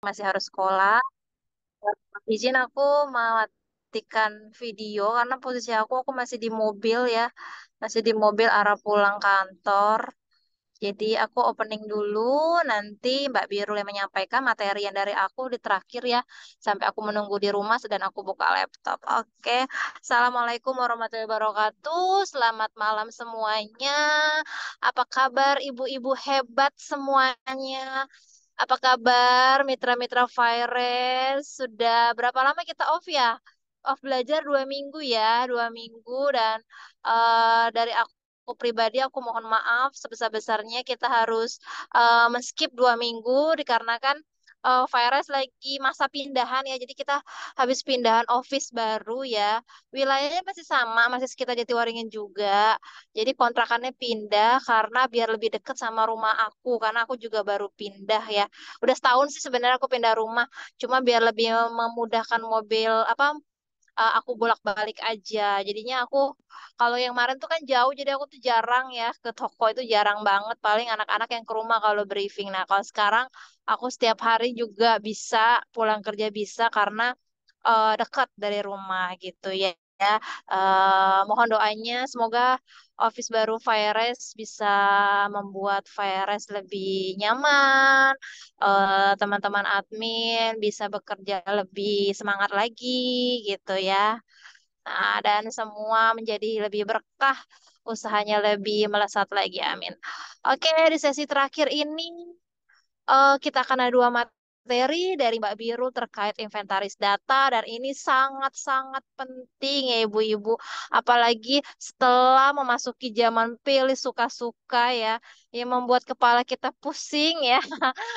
masih harus sekolah. Izin aku mematikan video karena posisi aku masih di mobil ya, masih di mobil arah pulang kantor. Jadi aku opening dulu, nanti Mbak Birul yang menyampaikan materi yang dari aku di terakhir ya, sampai aku menunggu di rumah dan aku buka laptop. Oke, Assalamualaikum warahmatullahi wabarakatuh. Selamat malam semuanya. Apa kabar ibu-ibu hebat semuanya? Apa kabar mitra-mitra Virus? Sudah berapa lama kita off ya? Off belajar 2 minggu ya, 2 minggu dan dari aku pribadi aku mohon maaf sebesar-besarnya kita harus men-skip 2 minggu dikarenakan Virus lagi masa pindahan ya. Jadi kita habis pindahan office baru ya. Wilayahnya masih sama, masih sekitar Jatiwaringin juga. Jadi kontrakannya pindah karena biar lebih dekat sama rumah aku karena aku juga baru pindah ya. Udah setahun sih sebenarnya aku pindah rumah, cuma biar lebih memudahkan mobil apa aku bolak-balik aja. Jadinya aku kalau yang kemarin tuh kan jauh jadi aku tuh jarang ya ke toko itu jarang banget. Paling anak-anak yang ke rumah kalau briefing. Nah, kalau sekarang aku setiap hari juga bisa pulang kerja bisa karena dekat dari rumah gitu ya. Mohon doanya semoga office baru Virus bisa membuat Virus lebih nyaman, teman-teman admin bisa bekerja lebih semangat lagi gitu ya. Nah, dan semua menjadi lebih berkah, usahanya lebih melesat lagi. Amin. Oke, di sesi terakhir ini kita akan ada dua materi dari Mbak Biru terkait inventaris data dan ini sangat-sangat penting ya Ibu-ibu. Apalagi setelah memasuki zaman pilih suka-suka ya, yang membuat kepala kita pusing ya.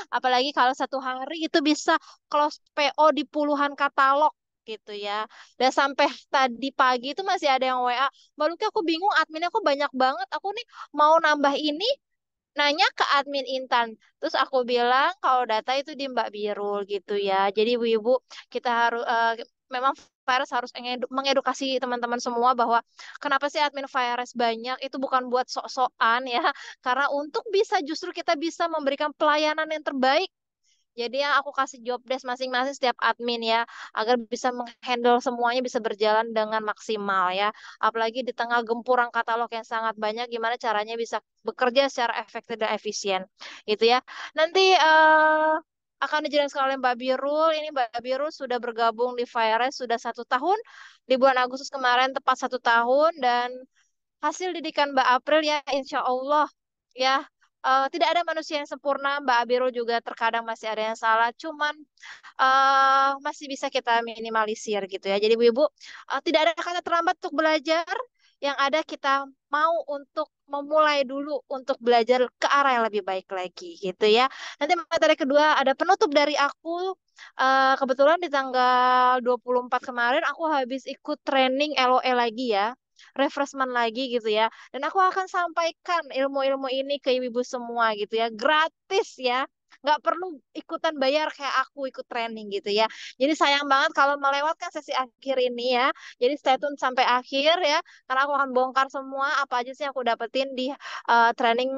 Apalagi kalau satu hari itu bisa close PO di puluhan katalog gitu ya. Dan sampai tadi pagi itu masih ada yang WA. Baru aku bingung adminnya kok banyak banget. Aku nih mau nambah ini nanya ke admin Intan. Terus aku bilang kalau data itu di Mbak Birul gitu ya. Jadi ibu-ibu kita harus memang Virus harus mengedukasi teman-teman semua bahwa kenapa sih admin Virus banyak itu bukan buat sok-sokan ya. Karena untuk bisa justru kita bisa memberikan pelayanan yang terbaik. Jadi yang aku kasih job desk masing-masing setiap admin ya, agar bisa menghandle semuanya bisa berjalan dengan maksimal ya. Apalagi di tengah gempuran katalog yang sangat banyak, gimana caranya bisa bekerja secara efektif dan efisien. Itu ya. Nanti akan dijelaskan oleh Mbak Birul. Ini Mbak Birul sudah bergabung di Fires sudah 1 tahun. Di bulan Agustus kemarin tepat 1 tahun dan hasil didikan Mbak April ya, insya Allah ya tidak ada manusia yang sempurna. Mbak Abiro juga terkadang masih ada yang salah, cuman masih bisa kita minimalisir gitu ya. Jadi ibu-ibu tidak ada kata terlambat untuk belajar. Yang ada kita mau untuk memulai dulu untuk belajar ke arah yang lebih baik lagi gitu ya. Nanti materi kedua ada penutup dari aku. Kebetulan di tanggal 24 kemarin aku habis ikut training LOE lagi ya, refreshment lagi gitu ya. Dan aku akan sampaikan ilmu-ilmu ini ke ibu-ibu semua gitu ya, gratis ya. Nggak perlu ikutan bayar kayak aku ikut training gitu ya. Jadi sayang banget kalau melewatkan sesi akhir ini ya. Jadi stay tune sampai akhir ya, karena aku akan bongkar semua apa aja sih yang aku dapetin di training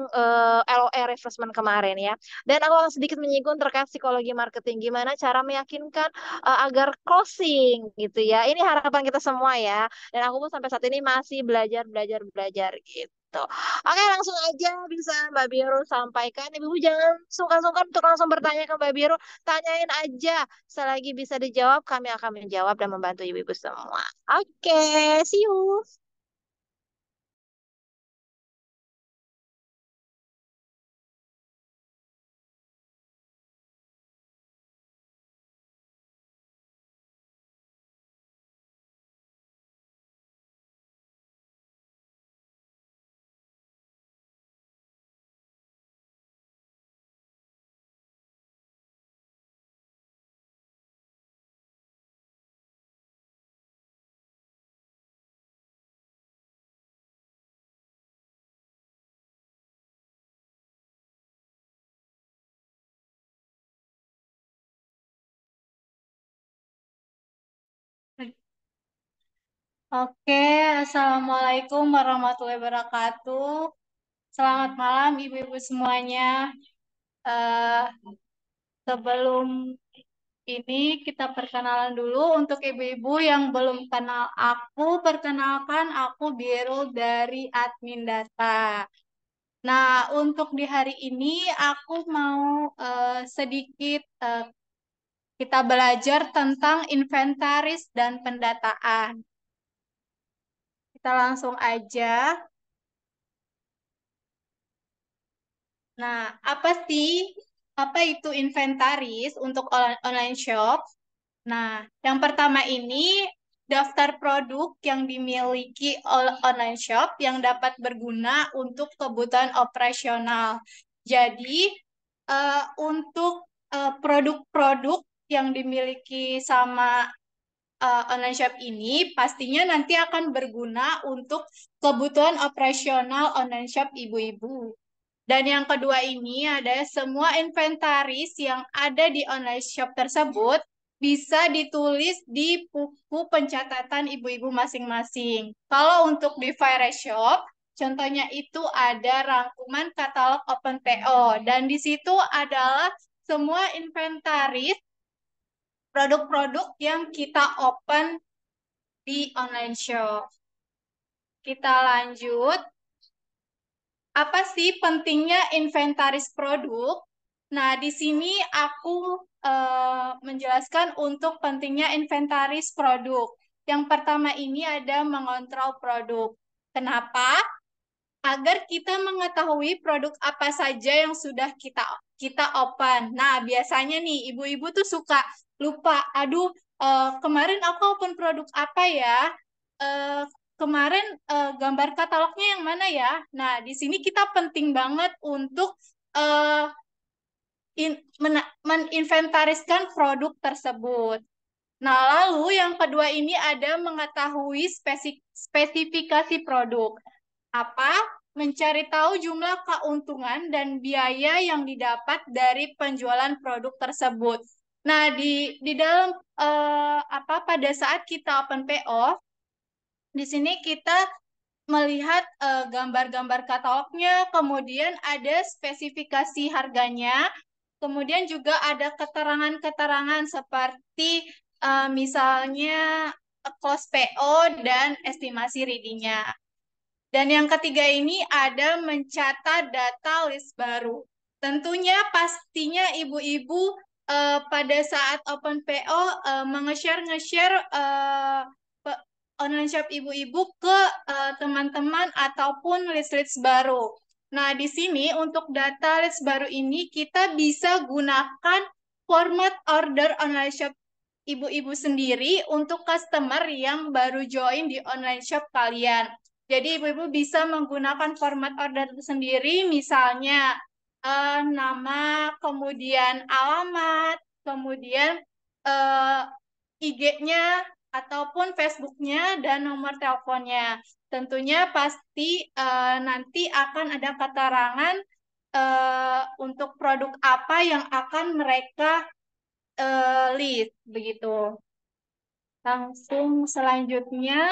LOE refreshment kemarin ya. Dan aku akan sedikit menyinggung terkait psikologi marketing, gimana cara meyakinkan agar closing gitu ya. Ini harapan kita semua ya. Dan aku pun sampai saat ini masih belajar, belajar, belajar gitu. Oke, langsung aja bisa Mbak Biru sampaikan. Ibu jangan sungkan-sungkan untuk langsung bertanya ke Mbak Biru. Tanyain aja. Selagi bisa dijawab, kami akan menjawab dan membantu ibu-ibu semua. Oke, see you. Oke, Assalamualaikum warahmatullahi wabarakatuh. Selamat malam, ibu-ibu semuanya. Eh, sebelum Ini kita perkenalan dulu untuk ibu-ibu yang belum kenal aku. Perkenalkan, aku Biru dari Admin Data. Nah, untuk di hari ini aku mau sedikit kita belajar tentang inventaris dan pendataan. Kita langsung aja. Nah, apa itu inventaris untuk online shop? Nah, yang pertama ini daftar produk yang dimiliki oleh online shop yang dapat berguna untuk kebutuhan operasional. Jadi, untuk produk-produk yang dimiliki sama online shop ini pastinya nanti akan berguna untuk kebutuhan operasional online shop ibu-ibu. Dan yang kedua ini ada semua inventaris yang ada di online shop tersebut bisa ditulis di buku pencatatan ibu-ibu masing-masing. Kalau untuk di Fire Shop, contohnya itu ada rangkuman katalog OpenPO dan di situ adalah semua inventaris produk-produk yang kita open di online shop. Kita lanjut. Apa sih pentingnya inventaris produk? Nah, di sini aku menjelaskan untuk pentingnya inventaris produk. Yang pertama ini ada mengontrol produk. Kenapa? Agar kita mengetahui produk apa saja yang sudah kita open. Nah, biasanya nih ibu-ibu tuh suka lupa. Aduh, kemarin aku open produk apa ya? Eh, kemarin gambar katalognya yang mana ya? Nah, di sini kita penting banget untuk eh, meninventariskan produk tersebut. Nah, lalu yang kedua ini ada mengetahui spesifikasi produk. Apa? Mencari tahu jumlah keuntungan dan biaya yang didapat dari penjualan produk tersebut. Nah, di dalam pada saat kita open PO, di sini kita melihat gambar-gambar katalognya, kemudian ada spesifikasi harganya, kemudian juga ada keterangan-keterangan seperti misalnya cost PO dan estimasi readingnya. Dan yang ketiga ini ada mencatat data list baru. Tentunya pastinya ibu-ibu pada saat open PO nge-share online shop ibu-ibu ke teman-teman ataupun list-list baru. Nah, di sini untuk data list baru ini kita bisa gunakan format order online shop ibu-ibu sendiri untuk customer yang baru join di online shop kalian. Jadi ibu-ibu bisa menggunakan format order sendiri, misalnya nama, kemudian alamat, kemudian IG-nya ataupun Facebook-nya dan nomor teleponnya. Tentunya pasti nanti akan ada keterangan untuk produk apa yang akan mereka list begitu. Langsung selanjutnya.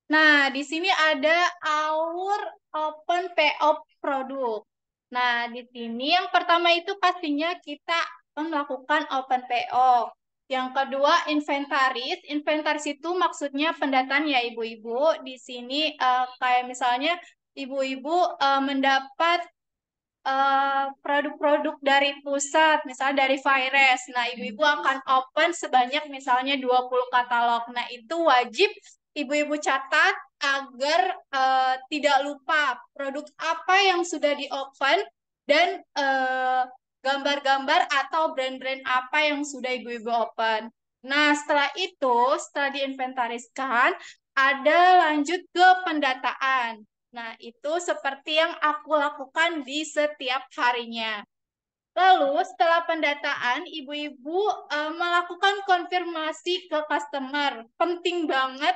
Nah, di sini ada our open PO produk. Nah, di sini yang pertama itu pastinya kita melakukan open PO. Yang kedua, inventaris. Inventaris itu maksudnya pendataan ya ibu-ibu. Di sini kayak misalnya ibu-ibu mendapat produk-produk dari pusat, misalnya dari Virus. Nah, ibu-ibu akan open sebanyak misalnya 20 katalog. Nah, itu wajib ibu-ibu catat agar tidak lupa produk apa yang sudah di-open dan gambar-gambar atau brand-brand apa yang sudah ibu-ibu open. Nah, setelah itu, setelah diinventariskan, ada lanjut ke pendataan. Nah, itu seperti yang aku lakukan di setiap harinya. Lalu, setelah pendataan, ibu-ibu melakukan konfirmasi ke customer. Penting banget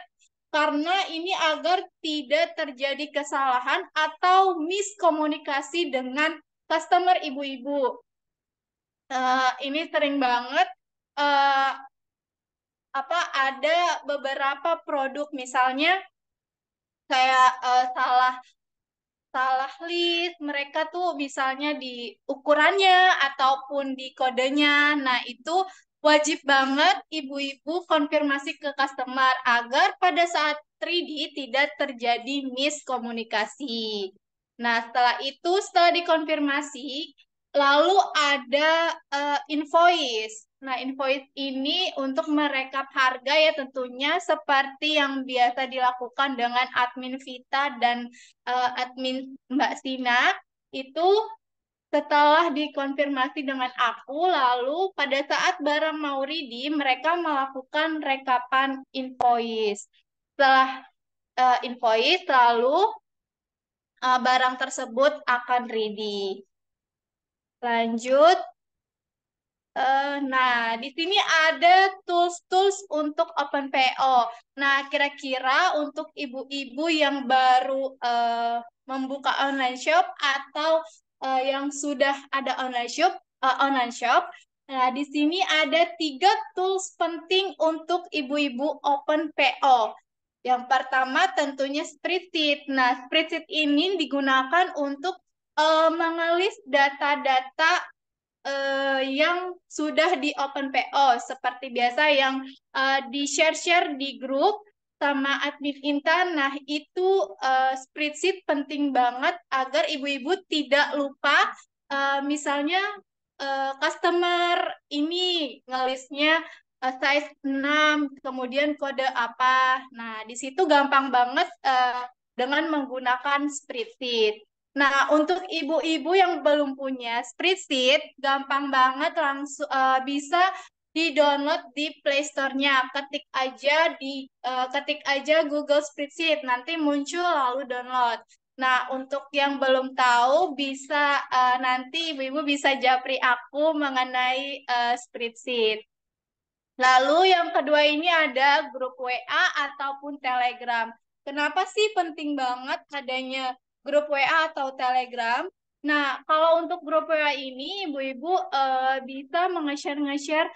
karena ini agar tidak terjadi kesalahan atau miskomunikasi dengan customer ibu-ibu. Ini sering banget eh, ada beberapa produk misalnya kayak salah salah list, mereka tuh misalnya di ukurannya ataupun di kodenya. Nah, itu wajib banget ibu-ibu konfirmasi ke customer agar pada saat 3D tidak terjadi miskomunikasi. Nah, setelah itu, setelah dikonfirmasi, lalu ada invoice. Nah, invoice ini untuk merekap harga ya tentunya seperti yang biasa dilakukan dengan admin Vita dan admin Mbak Sina. Itu setelah dikonfirmasi dengan aku, lalu pada saat barang mau ready, mereka melakukan rekapan invoice. Setelah invoice, lalu barang tersebut akan ready. Lanjut. Nah, di sini ada tools-tools untuk Open PO. Nah, kira-kira untuk ibu-ibu yang baru membuka online shop atau yang sudah ada online shop. Nah, di sini ada 3 tools penting untuk ibu-ibu Open PO. Yang pertama tentunya spreadsheet. Nah, spreadsheet ini digunakan untuk mengelis data-data yang sudah di Open PO seperti biasa yang di-share-share di grup sama admin Intan. Nah, itu spreadsheet penting banget agar ibu-ibu tidak lupa misalnya customer ini ngelistnya size 6 kemudian kode apa. Nah, di situ gampang banget dengan menggunakan spreadsheet. Nah, untuk ibu-ibu yang belum punya spreadsheet, gampang banget langsung bisa di-download di Play Store-nya. Ketik aja Google Spreadsheet, nanti muncul lalu download. Nah, untuk yang belum tahu bisa nanti ibu-ibu bisa japri aku mengenai spreadsheet. Lalu yang kedua ini ada grup WA ataupun Telegram. Kenapa sih penting banget adanya grup WA atau Telegram? Nah, kalau untuk grup WA ini, ibu-ibu bisa nge-share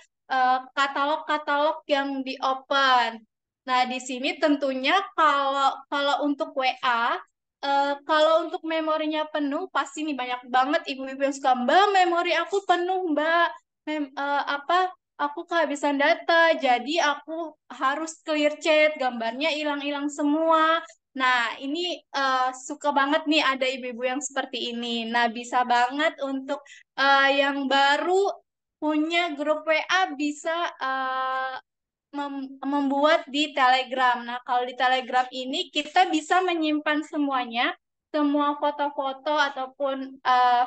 katalog-katalog yang di-open. Nah, di sini tentunya kalau kalau untuk WA, kalau untuk memorinya penuh, pasti nih banyak banget ibu-ibu yang suka, Mbak, memori aku penuh, Mbak. Aku kehabisan data, jadi aku harus clear chat, gambarnya hilang-hilang semua. Nah, ini suka banget nih ada ibu-ibu yang seperti ini. Nah, bisa banget untuk yang baru punya grup WA bisa membuat di Telegram. Nah, kalau di Telegram ini kita bisa menyimpan semuanya, semua foto-foto ataupun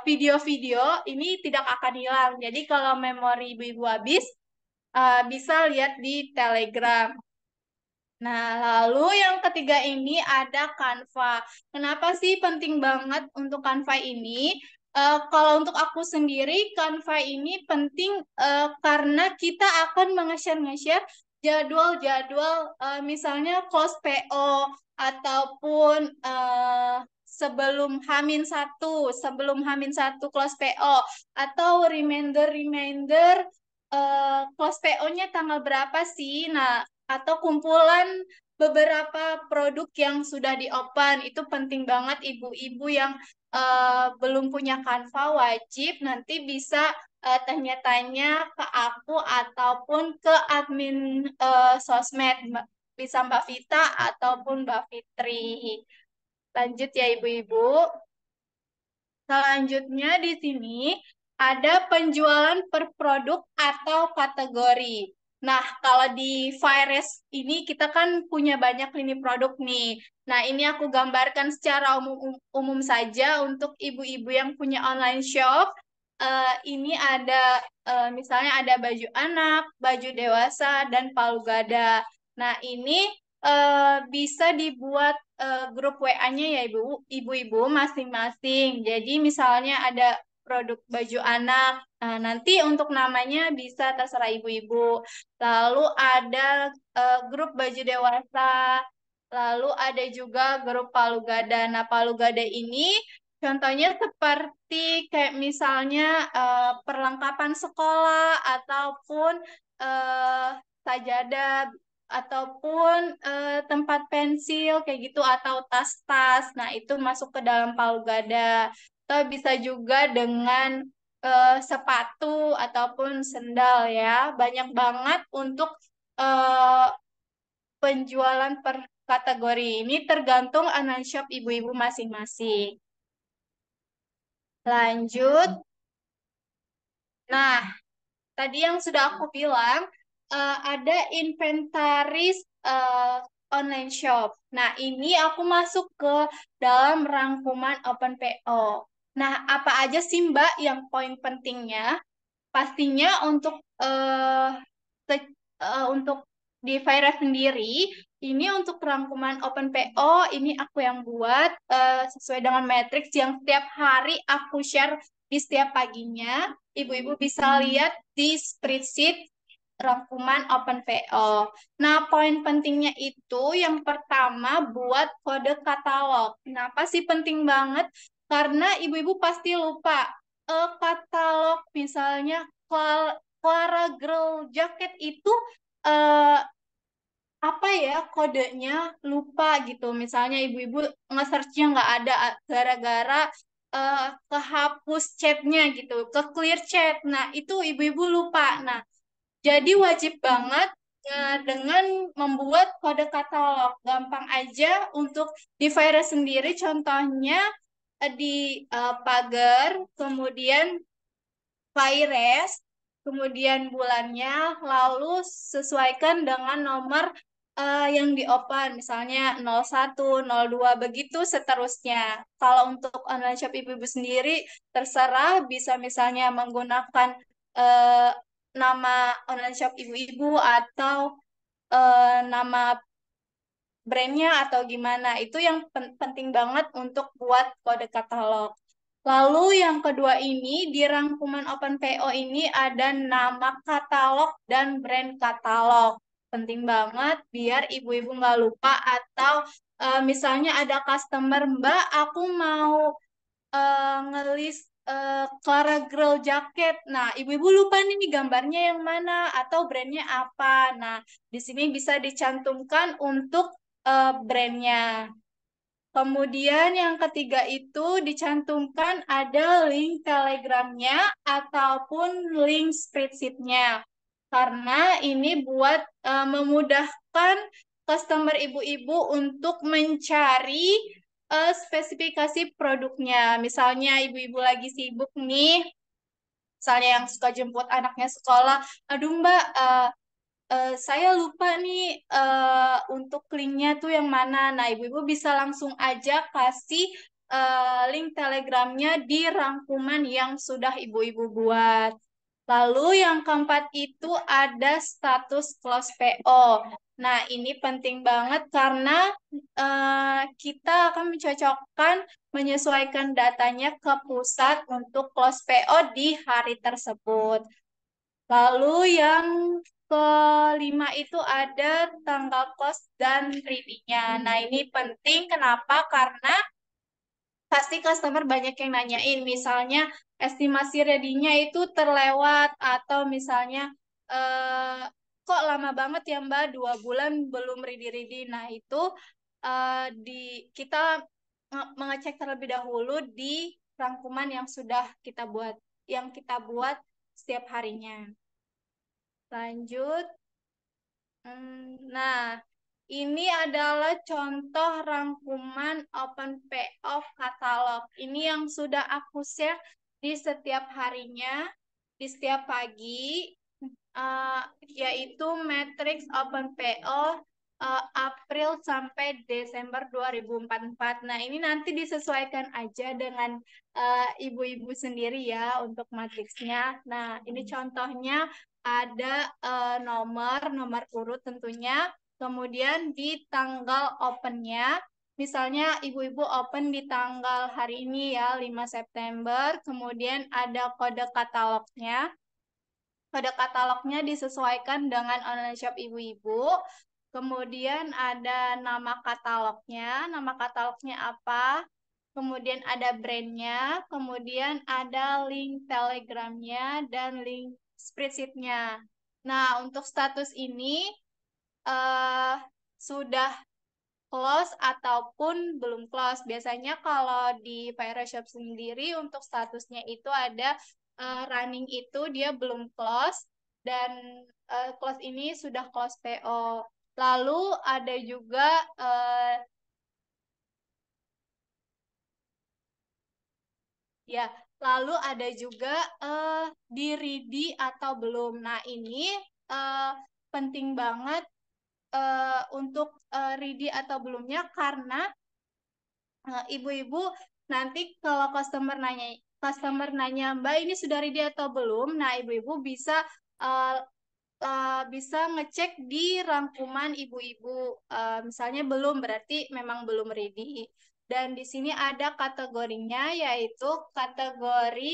video-video ini tidak akan hilang. Jadi kalau memori ibu-ibu habis, bisa lihat di Telegram. Nah, lalu yang ketiga ini ada Canva. Kenapa sih penting banget untuk Canva ini? Kalau untuk aku sendiri, Canva ini penting karena kita akan nge-share jadwal-jadwal misalnya close PO ataupun sebelum H-1 close PO atau reminder-reminder close PO-nya tanggal berapa sih? Nah, atau kumpulan beberapa produk yang sudah di-open. Itu penting banget ibu-ibu yang belum punya Canva wajib nanti bisa tanya-tanya ke aku ataupun ke admin sosmed bisa Mbak Vita ataupun Mbak Fitri. Lanjut ya ibu-ibu. Selanjutnya di sini ada penjualan per produk atau kategori. Nah, kalau di Fires ini kita kan punya banyak lini produk nih. Nah, ini aku gambarkan secara umum saja untuk ibu-ibu yang punya online shop. Ini ada misalnya ada baju anak, baju dewasa, dan palu gada. Nah, ini bisa dibuat grup WA-nya ya ibu-ibu masing-masing. Jadi misalnya ada produk baju anak, nanti untuk namanya bisa terserah ibu-ibu. Lalu ada grup baju dewasa, lalu ada juga grup palu gada. Nah, palu gada ini contohnya seperti kayak misalnya perlengkapan sekolah ataupun eh, sajadah ataupun tempat pensil kayak gitu atau tas-tas. Nah, itu masuk ke dalam palu gada. Atau bisa juga dengan sepatu ataupun sendal ya. Banyak banget untuk eh, penjualan per kategori ini tergantung online shop ibu-ibu masing-masing. Lanjut. Nah, tadi yang sudah aku bilang, ada inventaris online shop. Nah, ini aku masuk ke dalam rangkuman OpenPO. Nah, apa aja sih Mbak yang poin pentingnya? Pastinya untuk di Virus sendiri, ini untuk rangkuman OpenPO, ini aku yang buat sesuai dengan matriks yang setiap hari aku share di setiap paginya. Ibu-ibu bisa lihat di spreadsheet rangkuman OpenPO. Nah, poin pentingnya itu yang pertama buat kode katalog. Kenapa sih penting banget? Karena ibu-ibu pasti lupa katalog misalnya Clara Girl Jacket itu eh, apa ya kodenya lupa gitu. Misalnya ibu-ibu nge-searchnya nggak ada gara-gara kehapus chatnya gitu, ke clear chat. Nah, itu ibu-ibu lupa. Nah, jadi wajib banget dengan membuat kode katalog. Gampang aja untuk di virus sendiri, contohnya di pagar, kemudian virus, kemudian bulannya, lalu sesuaikan dengan nomor yang di-open, misalnya 01, 02, begitu seterusnya. Kalau untuk online shop ibu-ibu sendiri, terserah bisa misalnya menggunakan eh, nama online shop ibu-ibu atau nama brandnya atau gimana. Itu yang penting banget untuk buat kode katalog. Lalu yang kedua ini, di rangkuman OpenPO ini ada nama katalog dan brand katalog. Penting banget biar ibu-ibu nggak lupa atau misalnya ada customer, Mbak, aku mau ngelis Clara Girl Jacket. Nah, ibu-ibu lupa nih gambarnya yang mana atau brandnya apa. Nah, di sini bisa dicantumkan untuk brandnya. Kemudian yang ketiga itu dicantumkan ada link Telegramnya ataupun link spreadsheetnya. Karena ini buat memudahkan customer ibu-ibu untuk mencari spesifikasi produknya. Misalnya ibu-ibu lagi sibuk nih, misalnya yang suka jemput anaknya sekolah, aduh Mbak, saya lupa nih untuk linknya tuh yang mana. Nah, ibu-ibu bisa langsung aja kasih link telegramnya di rangkuman yang sudah ibu-ibu buat. Lalu yang keempat itu ada status close PO. Nah, ini penting banget karena kita akan mencocokkan, menyesuaikan datanya ke pusat untuk close PO di hari tersebut. Lalu yang kelima itu ada tanggal kos dan ready-nya. Nah, ini penting kenapa? Karena pasti customer banyak yang nanyain, misalnya estimasi ready-nya itu terlewat atau misalnya eh, kok lama banget ya Mbak, 2 bulan belum ready-ready. Nah, itu di kita mengecek terlebih dahulu di rangkuman yang sudah kita buat setiap harinya. Lanjut. Nah, ini adalah contoh rangkuman Open Payoff katalog. Ini yang sudah aku share di setiap harinya, di setiap pagi, eh, yaitu matriks Open Payoff April sampai Desember 2024. Nah, ini nanti disesuaikan aja dengan ibu-ibu sendiri ya untuk matriksnya. Nah, ini contohnya ada nomor urut tentunya. Kemudian di tanggal opennya, misalnya ibu-ibu open di tanggal hari ini ya, 5 September, kemudian ada kode katalognya. Kode katalognya disesuaikan dengan online shop ibu-ibu. Kemudian ada nama katalognya apa. Kemudian ada brandnya, kemudian ada link telegramnya, dan link spreadsheetnya. Nah, untuk status ini eh, sudah close ataupun belum close. Biasanya kalau di Shop sendiri untuk statusnya itu ada running itu dia belum close dan close ini sudah close PO. Lalu ada juga ya, lalu ada juga di ready atau belum. Nah, ini eh, penting banget untuk ready atau belumnya karena ibu-ibu nanti kalau customer nanya Mbak ini sudah ready atau belum, nah ibu-ibu bisa uh, bisa ngecek di rangkuman ibu-ibu. Misalnya belum berarti memang belum ready. Dan di sini ada kategorinya yaitu kategori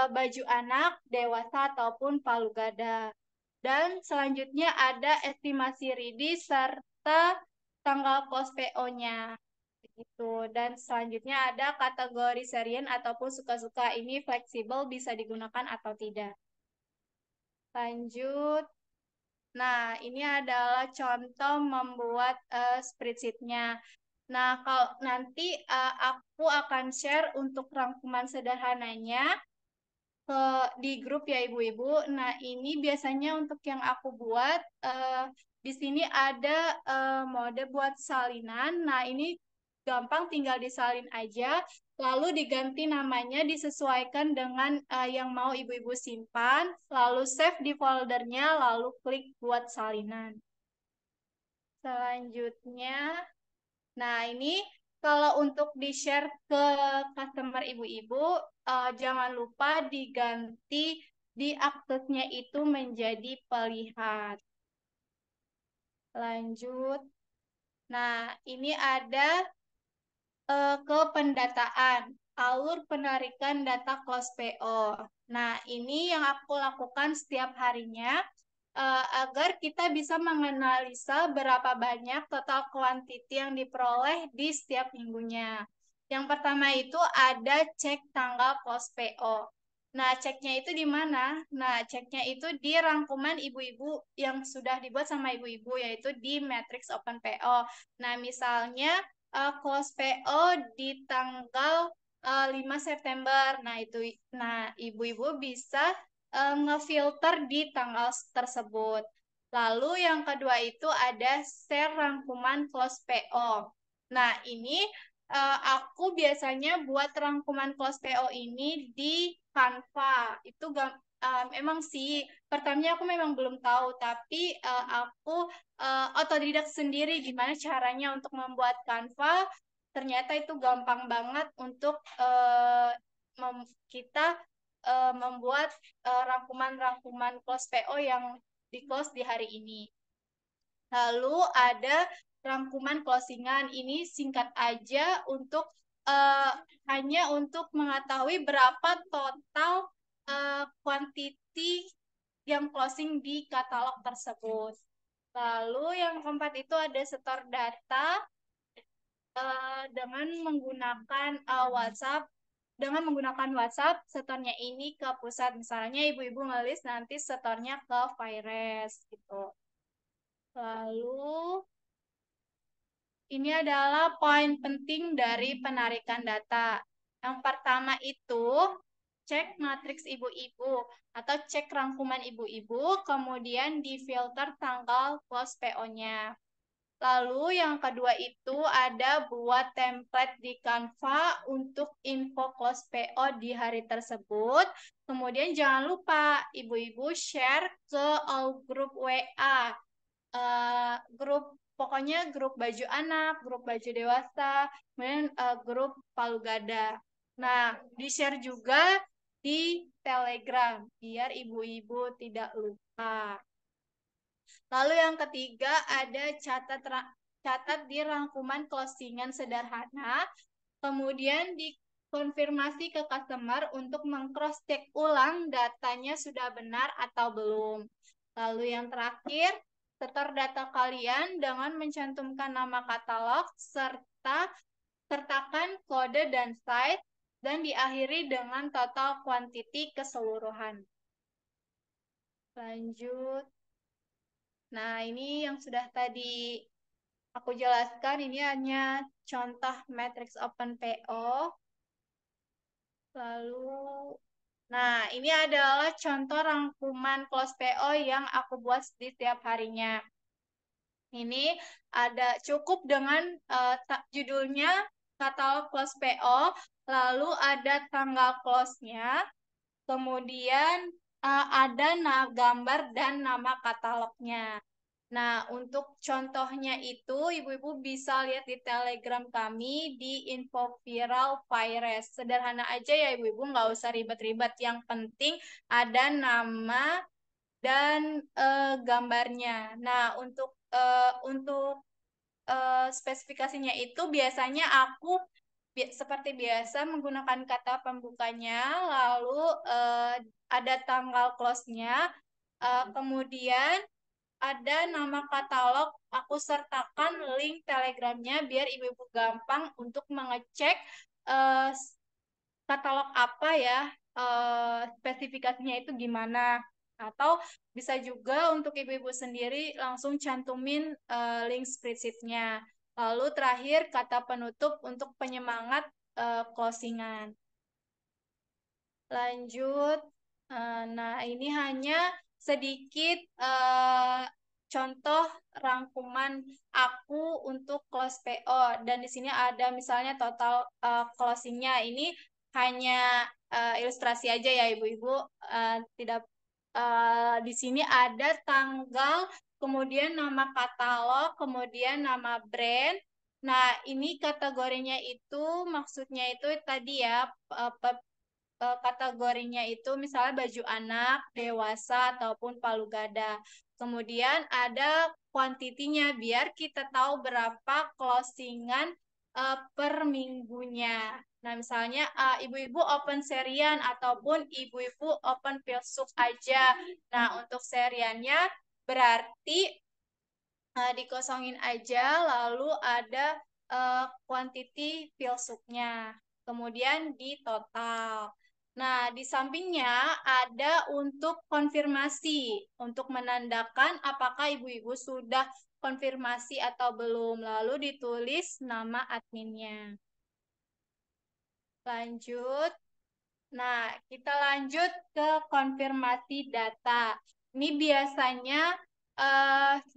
baju anak, dewasa ataupun palu gada. Dan selanjutnya ada estimasi ready serta tanggal pos PO-nya. Gitu. Dan selanjutnya ada kategori serian ataupun suka-suka ini fleksibel bisa digunakan atau tidak. Lanjut. Nah, ini adalah contoh membuat spreadsheet-nya. Nah, kalau nanti aku akan share untuk rangkuman sederhananya ke di grup ya ibu-ibu. Nah, ini biasanya untuk yang aku buat di sini ada mode buat salinan. Nah, ini gampang tinggal disalin aja, lalu diganti namanya disesuaikan dengan yang mau ibu-ibu simpan, lalu save di foldernya, lalu klik buat salinan. Selanjutnya, nah ini kalau untuk di-share ke customer ibu-ibu, jangan lupa diganti di aksesnya itu menjadi pelihat. Lanjut. Nah, ini ada ke pendataan, alur penarikan data close PO. Nah, ini yang aku lakukan setiap harinya agar kita bisa menganalisa berapa banyak total quantity yang diperoleh di setiap minggunya. Yang pertama itu ada cek tanggal close PO. Nah, ceknya itu di mana? Nah, ceknya itu di rangkuman ibu-ibu yang sudah dibuat sama ibu-ibu, yaitu di Matrix Open PO. Nah, misalnya close PO di tanggal 5 September. Nah, ibu-ibu bisa ngefilter di tanggal tersebut. Lalu yang kedua itu ada share rangkuman close PO. Nah, ini aku biasanya buat rangkuman close PO ini di Canva. Itu emang sih, pertamanya aku memang belum tahu, tapi aku otodidak sendiri gimana caranya untuk membuat Canva. Ternyata itu gampang banget untuk kita membuat rangkuman-rangkuman close PO yang di close di hari ini. Lalu ada rangkuman closingan. Ini singkat aja untuk uh, hanya untuk mengetahui berapa total quantity yang closing di katalog tersebut. Lalu yang keempat itu ada store data dengan menggunakan WhatsApp. Dengan menggunakan WhatsApp, setornya ini ke pusat. Misalnya ibu-ibu ngelis nanti setornya ke Virus gitu. Lalu ini adalah poin penting dari penarikan data. Yang pertama itu cek matriks ibu-ibu atau cek rangkuman ibu-ibu, kemudian difilter tanggal close PO-nya. Lalu yang kedua itu ada buat template di Canva untuk info close PO di hari tersebut. Kemudian jangan lupa ibu-ibu share ke all grup WA, grup pokoknya grup baju anak, grup baju dewasa, kemudian grup palu gada. Nah, di-share juga di Telegram biar ibu-ibu tidak lupa. Lalu yang ketiga ada catat di rangkuman closingan sederhana, kemudian dikonfirmasi ke customer untuk meng-cross check ulang datanya sudah benar atau belum. Lalu yang terakhir, setor data kalian dengan mencantumkan nama katalog serta sertakan kode dan site dan diakhiri dengan total quantity keseluruhan. Lanjut. Nah, ini yang sudah tadi aku jelaskan, ini hanya contoh matrix open PO. Lalu Nah, ini adalah contoh rangkuman close PO yang aku buat di setiap harinya. Ini ada cukup dengan judulnya katalog close PO, lalu ada tanggal close-nya, kemudian ada gambar dan nama katalognya. Nah, untuk contohnya itu, ibu-ibu bisa lihat di Telegram kami di info viral virus. Sederhana aja ya ibu-ibu, nggak usah ribet-ribet. Yang penting ada nama dan gambarnya. Nah, untuk spesifikasinya itu biasanya aku seperti biasa menggunakan kata pembukanya, lalu eh, ada tanggal close-nya, kemudian ada nama katalog, aku sertakan link Telegramnya biar ibu-ibu gampang untuk mengecek eh, katalog apa ya, spesifikasinya itu gimana. Atau bisa juga untuk ibu-ibu sendiri langsung cantumin link spreadsheet-nya. Lalu terakhir kata penutup untuk penyemangat closingan. Lanjut. Nah, ini hanya sedikit contoh rangkuman aku untuk close PO. Dan di sini ada misalnya total closingnya. Ini hanya ilustrasi aja ya, Ibu-Ibu. Tidak di sini ada tanggal, kemudian nama katalog, kemudian nama brand. Nah, ini kategorinya itu maksudnya itu tadi ya, kategorinya itu misalnya baju anak, dewasa, ataupun palu gada. Kemudian ada kuantitinya biar kita tahu berapa closingan per minggunya. Nah, misalnya ibu-ibu open serian ataupun ibu-ibu open pilsuk aja. Nah, untuk seriannya berarti dikosongin aja, lalu ada quantity pilsuknya. Kemudian di total. Nah, di sampingnya ada untuk konfirmasi, untuk menandakan apakah ibu-ibu sudah konfirmasi atau belum. Lalu ditulis nama adminnya. Lanjut. Nah, kita lanjut ke konfirmasi data. Ini biasanya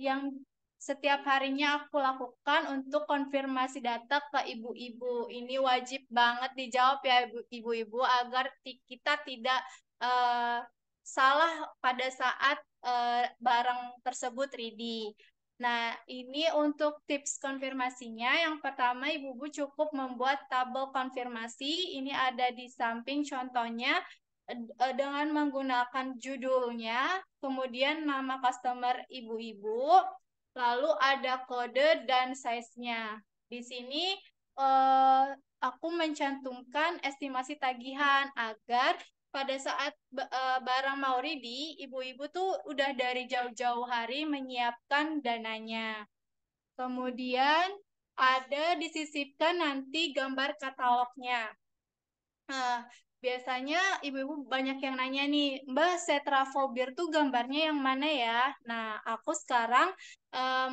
yang setiap harinya aku lakukan untuk konfirmasi data ke ibu-ibu. Ini wajib banget dijawab ya ibu-ibu agar kita tidak eh, salah pada saat barang tersebut ready. Nah, ini untuk tips konfirmasinya. Yang pertama, ibu-ibu cukup membuat tabel konfirmasi. Ini ada di samping contohnya dengan menggunakan judulnya, kemudian nama customer ibu-ibu, lalu ada kode dan size-nya. Di sini eh, aku mencantumkan estimasi tagihan agar pada saat barang mau ready, ibu-ibu tuh udah dari jauh-jauh hari menyiapkan dananya. Kemudian ada disisipkan nanti gambar katalognya. Nah, biasanya ibu-ibu banyak yang nanya nih, Mbak, Setrafobir tuh gambarnya yang mana ya? Nah, aku sekarang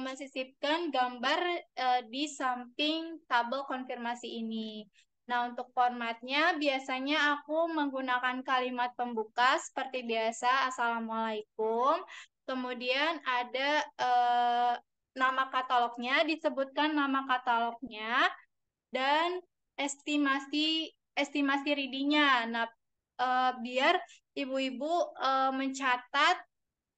mensisipkan gambar di samping tabel konfirmasi ini. Nah, untuk formatnya biasanya aku menggunakan kalimat pembuka seperti biasa, Assalamualaikum. Kemudian ada nama katalognya, disebutkan nama katalognya, dan estimasi readingnya. Nah, biar ibu-ibu mencatat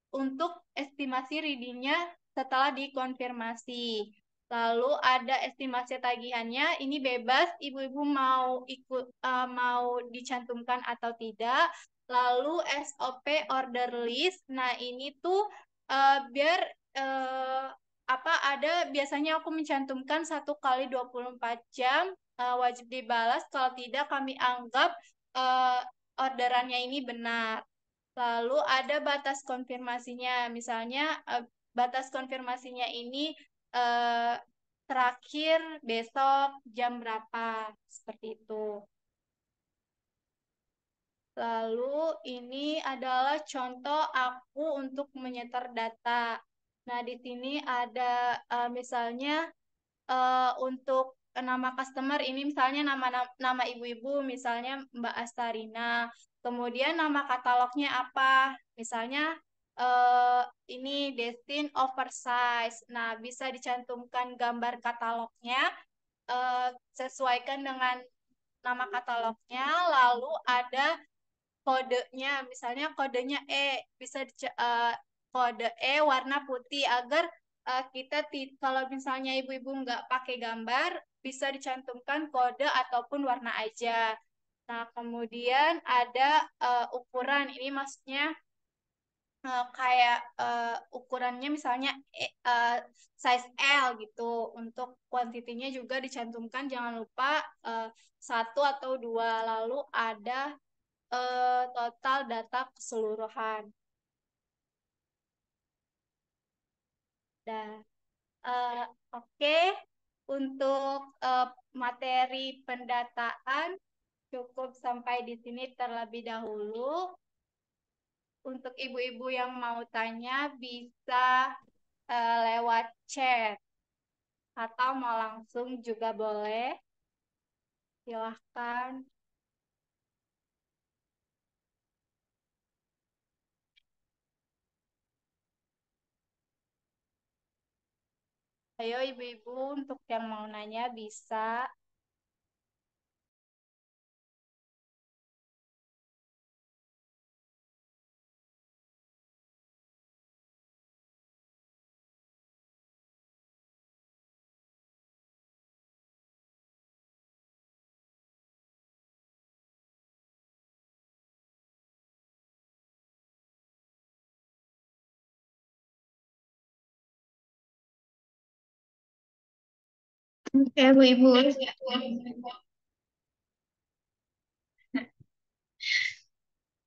untuk estimasi readingnya setelah dikonfirmasi. Lalu ada estimasi tagihannya, ini bebas ibu-ibu mau dicantumkan atau tidak. Lalu SOP order list, nah ini tuh biar eh, apa ada biasanya aku mencantumkan 1 kali 24 jam wajib dibalas, kalau tidak kami anggap eh, orderannya ini benar. Lalu ada batas konfirmasinya, misalnya batas konfirmasinya ini eh, terakhir besok jam berapa, seperti itu. Lalu ini adalah contoh aku untuk menyetor data. Nah, di sini ada misalnya untuk nama customer ini misalnya nama nama ibu-ibu misalnya Mbak Astarina. Kemudian nama katalognya apa? Misalnya eh, ini Destin Oversize. Nah, bisa dicantumkan gambar katalognya, sesuaikan dengan nama katalognya, lalu ada kodenya, misalnya kodenya bisa kode warna putih agar kita kalau misalnya ibu-ibu nggak pakai gambar, bisa dicantumkan kode ataupun warna aja. Nah, kemudian ada ukuran, ini maksudnya kayak ukurannya misalnya size L gitu. Untuk kuantitinya juga dicantumkan, jangan lupa eh, satu atau dua. Lalu ada total data keseluruhan. Dan eh, oke, untuk materi pendataan cukup sampai di sini terlebih dahulu. Untuk ibu-ibu yang mau tanya bisa lewat chat atau mau langsung juga boleh. Silahkan. Ayo ibu-ibu untuk yang mau nanya bisa. Oke, Bu Ibu.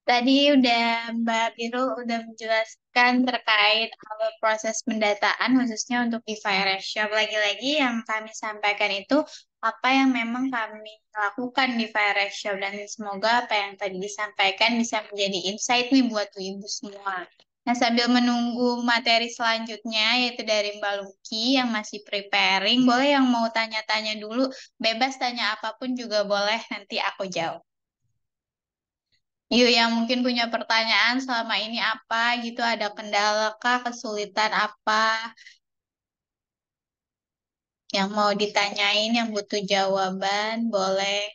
Tadi udah Mbak Biru udah menjelaskan terkait alur proses pendataan khususnya untuk di Fire Shop. Lagi-lagi yang kami sampaikan itu apa yang memang kami lakukan di Fire Shop dan semoga apa yang tadi disampaikan bisa menjadi insight nih buat Bu Ibu semua. Nah, sambil menunggu materi selanjutnya yaitu dari Mbak Luki yang masih preparing, boleh yang mau tanya-tanya dulu, bebas tanya apapun juga boleh, nanti aku jawab. Yuk, yang mungkin punya pertanyaan selama ini apa gitu, ada kendala kah, kesulitan apa yang mau ditanyain, yang butuh jawaban, boleh.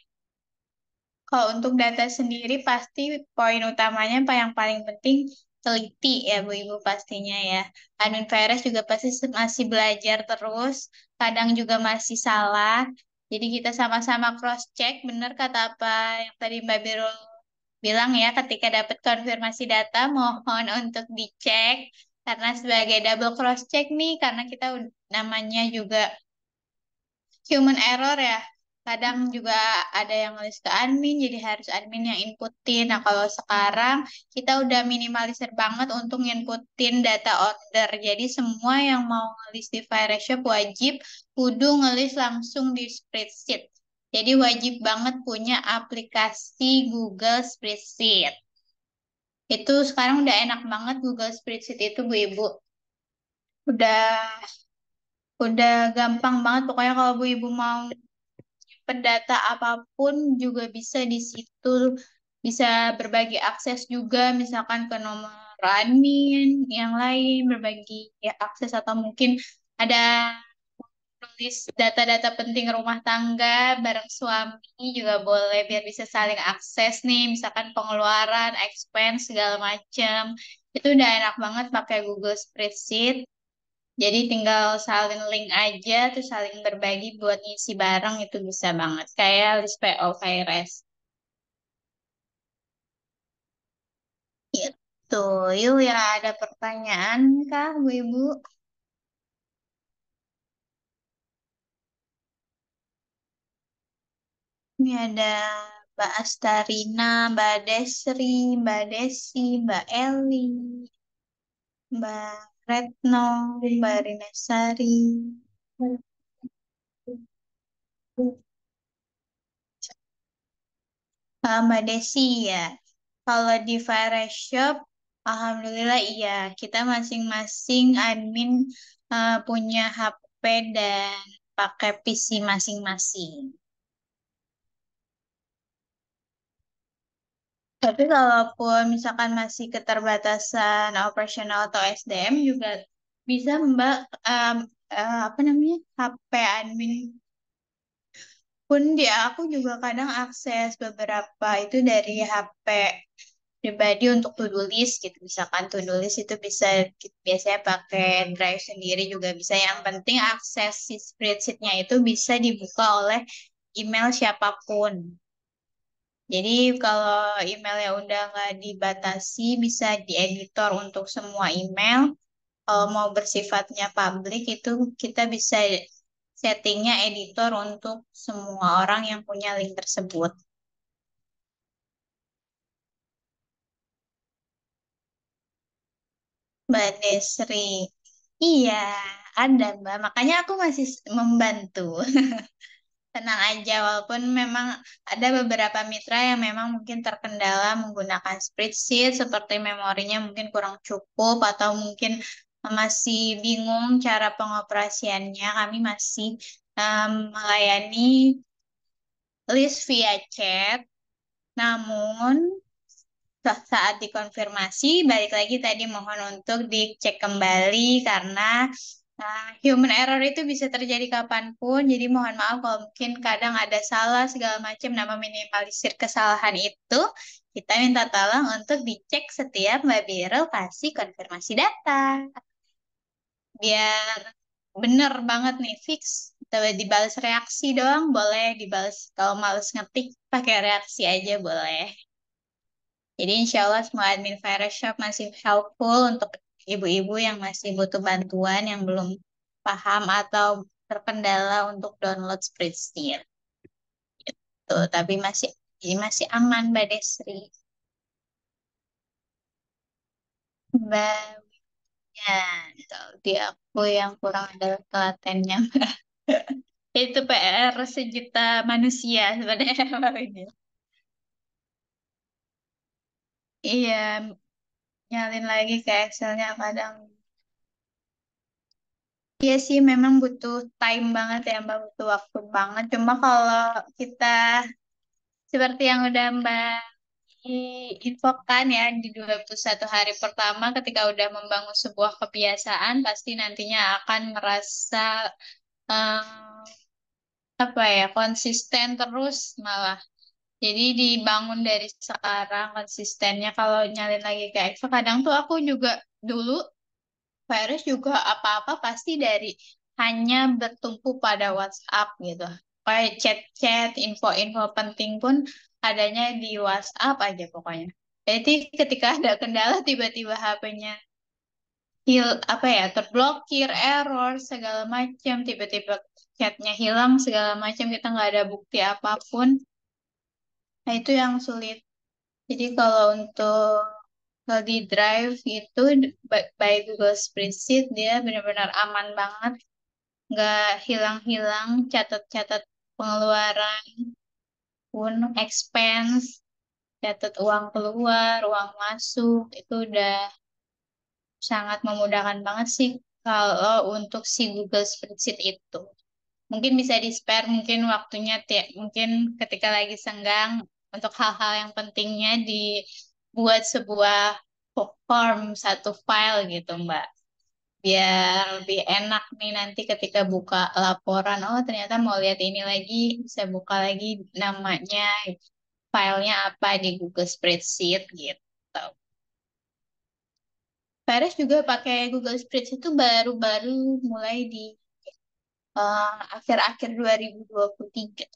Kalau untuk data sendiri pasti poin utamanya apa yang paling penting teliti ya Bu Ibu pastinya ya. Admin VRS juga pasti masih belajar terus, kadang juga masih salah. Jadi kita sama-sama cross check benar kata apa yang tadi Mbak Biro bilang ya, ketika dapat konfirmasi data mohon untuk dicek karena sebagai double cross check nih, karena kita namanya juga human error ya. Kadang juga ada yang nulis ke admin, jadi harus admin yang inputin. Nah, kalau sekarang kita udah minimalisir banget untuk inputin data order. Jadi semua yang mau ngelis di Fire Shop wajib kudu ngelis langsung di spreadsheet. Jadi wajib banget punya aplikasi Google Spreadsheet. Itu sekarang udah enak banget Google Spreadsheet itu Bu Ibu. Udah udah gampang banget pokoknya kalau Bu Ibu mau pendata apapun juga bisa di situ. Bisa berbagi akses juga misalkan ke nomor admin yang lain, berbagi ya, akses atau mungkin ada tulis data-data penting rumah tangga bareng suami juga boleh biar bisa saling akses nih, misalkan pengeluaran, expense segala macam. Itu udah enak banget pakai Google Spreadsheet. Jadi tinggal salin link aja terus saling berbagi buat ngisi bareng itu bisa banget. Kayak list PO KRS. Gitu. Yuk ya ada pertanyaan kah Bu Ibu? Ini ada Mbak Astarina, Mbak Desri, Mbak Desi, Mbak Eli, Mbak Retno, Mbak Rinesari. Mbak Desi ya. Kalau di Fire Shop, Alhamdulillah iya. Kita masing-masing admin punya HP dan pakai PC masing-masing. Tapi kalaupun misalkan masih keterbatasan operasional atau SDM juga bisa Mbak, em, apa namanya, HP admin pun dia aku juga kadang akses beberapa itu dari HP pribadi untuk to-do list gitu. Misalkan to-do list itu bisa biasanya pakai Drive sendiri juga bisa. Yang penting akses si spreadsheet-nya itu bisa dibuka oleh email siapapun. Jadi kalau emailnya udah nggak dibatasi, bisa dieditor untuk semua email. Kalau mau bersifatnya publik itu kita bisa settingnya editor untuk semua orang yang punya link tersebut. Mbak Desri. Iya, ada Mbak. Makanya aku masih membantu. Tenang aja, walaupun memang ada beberapa mitra yang memang mungkin terkendala menggunakan spreadsheet, seperti memorinya mungkin kurang cukup atau mungkin masih bingung cara pengoperasiannya. Kami masih melayani list via chat, namun saat dikonfirmasi, balik lagi tadi mohon untuk dicek kembali karena human error itu bisa terjadi kapanpun. Jadi mohon maaf kalau mungkin kadang ada salah segala macam. Nah, meminimalisir kesalahan itu, kita minta tolong untuk dicek setiap Mbak Biro kasih konfirmasi data. Biar bener banget nih, fix. Coba dibalas reaksi doang, boleh dibalas. Kalau males ngetik, pakai reaksi aja boleh. Jadi insya Allah semua admin Virus Shop masih helpful untuk ibu-ibu yang masih butuh bantuan, yang belum paham atau terkendala untuk download spreadsheet. Tuh, tapi masih aman Mbak Desri. Mbak, ya, kalau di aku yang kurang adalah telatennya. Itu PR sejuta manusia sebenarnya Mbak Widya. Iya, nyalin lagi ke Excelnya kadang. Iya sih, memang butuh time banget ya Mbak, butuh waktu banget. Cuma kalau kita seperti yang udah Mbak infokan ya di 21 hari pertama ketika udah membangun sebuah kebiasaan, pasti nantinya akan merasa eh, apa ya, konsisten terus malah. Jadi dibangun dari sekarang konsistennya. Kalau nyalin lagi ke Excel, kadang tuh aku juga dulu virus juga apa-apa pasti dari hanya bertumpu pada WhatsApp gitu. Kayak chat-chat, info-info penting pun adanya di WhatsApp aja pokoknya. Jadi ketika ada kendala tiba-tiba HP-nya apa ya, terblokir, error segala macam, tiba-tiba chatnya hilang segala macam, kita nggak ada bukti apapun. Nah itu yang sulit. Jadi kalau untuk kalau di Drive itu by Google Spreadsheet dia benar-benar aman banget, nggak hilang-hilang, catat-catat pengeluaran pun expense, catat uang keluar, uang masuk, itu udah sangat memudahkan banget sih kalau untuk si Google Spreadsheet itu. Mungkin bisa di-spare, mungkin waktunya mungkin ketika lagi senggang untuk hal-hal yang pentingnya dibuat sebuah form satu file gitu, Mbak. Biar lebih enak nih nanti ketika buka laporan, oh ternyata mau lihat ini lagi, bisa buka lagi namanya, filenya apa di Google Spreadsheet gitu. Paris juga pakai Google Spreadsheet itu baru-baru mulai di akhir-akhir 2023.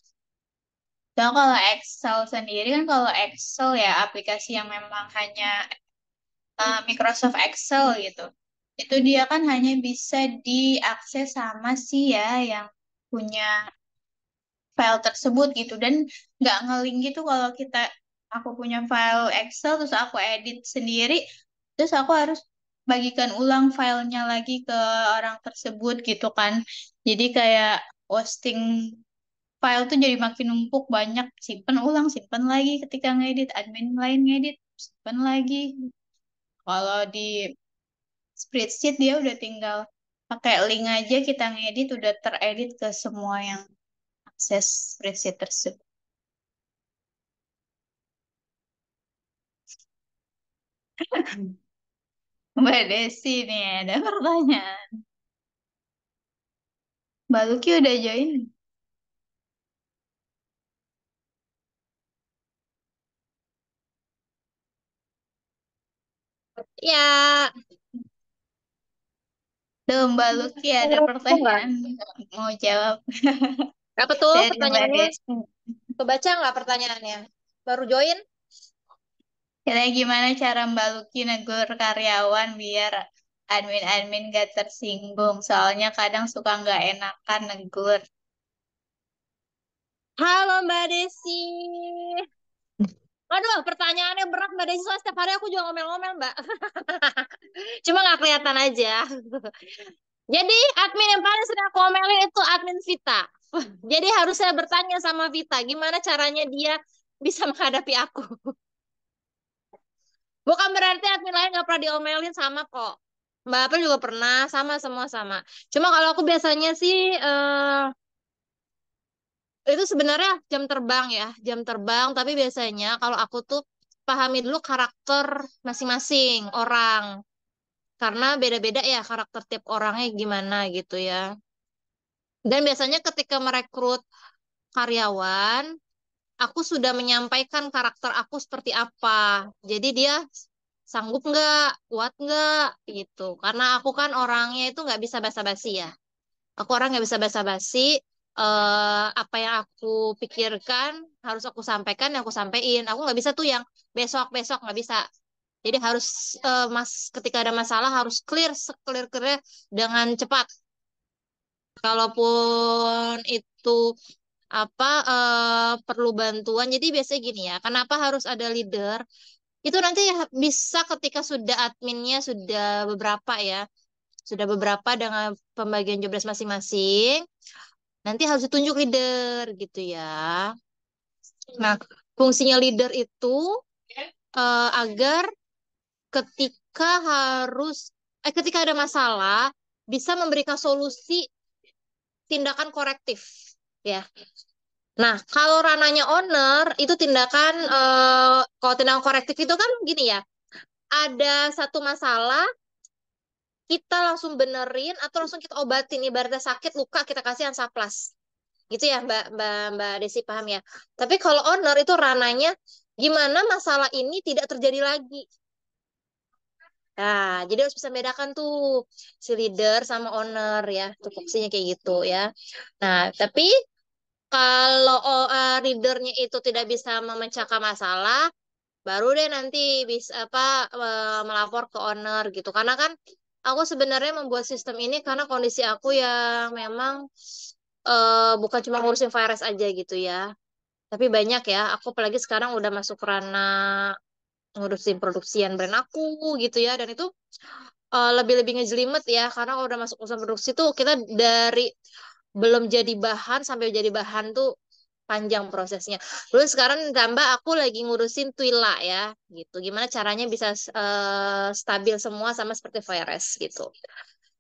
Dan kalau Excel sendiri kan, kalau Excel ya aplikasi yang memang hanya Microsoft Excel gitu. Itu dia kan hanya bisa diakses sama si ya yang punya file tersebut gitu, dan nggak ngelink gitu. Kalau aku punya file Excel terus aku edit sendiri, terus aku harus bagikan ulang filenya lagi ke orang tersebut gitu kan. Jadi kayak posting file tuh jadi makin numpuk, banyak, simpen ulang, simpen lagi, ketika ngedit admin lain ngedit, simpen lagi. Kalau di spreadsheet dia udah tinggal pakai link aja, kita ngedit udah teredit ke semua yang akses spreadsheet tersebut. Mbak Desi nih ada pertanyaan. Mbak Luki udah join? Ya, Tuh, Mbak Luki ada enggak. pertanyaan mau jawab Apa tuh dari Mbak pertanyaannya? Desi. Kebaca nggak pertanyaannya? Baru join? Kira gimana cara Mbak Luki negur karyawan biar admin-admin gak tersinggung? Soalnya kadang suka nggak enakan negur. Halo Mbak Desi. Aduh, pertanyaannya berat Mbak Desi. Soalnya setiap hari aku juga ngomel-ngomel, Mbak. Cuma nggak kelihatan aja. Jadi admin yang paling sering aku omelin itu admin Vita. Jadi harus saya bertanya sama Vita, gimana caranya dia bisa menghadapi aku. Bukan berarti admin lain nggak pernah diomelin sama kok. Mbak April juga pernah, sama semua sama. Cuma kalau aku biasanya sih itu sebenarnya jam terbang ya, jam terbang. Tapi biasanya kalau aku tuh pahami dulu karakter masing-masing orang. Karena beda-beda ya karakter tiap orangnya gimana gitu ya. Dan biasanya ketika merekrut karyawan, aku sudah menyampaikan karakter aku seperti apa. Jadi dia sanggup nggak, kuat nggak gitu. Karena aku kan orangnya itu nggak bisa basa-basi ya. Aku orang nggak bisa basa-basi. Apa yang aku pikirkan harus aku sampaikan, yang aku sampaikan. Aku nggak bisa tuh yang besok-besok nggak bisa. Jadi harus ketika ada masalah harus clear, clear clear dengan cepat. Kalaupun itu apa perlu bantuan. Jadi biasanya gini ya, kenapa harus ada leader? Itu nanti bisa ketika sudah adminnya sudah beberapa ya, sudah beberapa dengan pembagian jobdesk masing-masing, nanti harus ditunjuk leader gitu ya. Nah, fungsinya leader itu agar ketika ketika ada masalah bisa memberikan solusi tindakan korektif ya. Nah, kalau rananya owner itu tindakan kalau tindakan korektif itu kan gini ya, ada satu masalah kita langsung benerin atau langsung kita obatin, ibaratnya sakit luka kita kasih Hansaplast. Gitu ya, Mbak Desi paham ya. Tapi kalau owner itu rananya gimana masalah ini tidak terjadi lagi. Nah, jadi harus bisa bedakan tuh si leader sama owner ya, tupoksinya kayak gitu ya. Nah, tapi kalau readernya itu tidak bisa memecahkan masalah, baru deh nanti bisa apa melapor ke owner gitu. Karena kan aku sebenarnya membuat sistem ini karena kondisi aku yang memang bukan cuma ngurusin virus aja gitu ya. Tapi banyak ya, aku apalagi sekarang udah masuk ranah ngurusin produksian brand aku gitu ya. Dan itu lebih-lebih ngejelimet ya, karena kalau udah masuk urusan produksi tuh kita dari belum jadi bahan sampai jadi bahan tuh panjang prosesnya. Terus sekarang tambah aku lagi ngurusin Twila ya, gitu. Gimana caranya bisa stabil semua sama seperti virus gitu.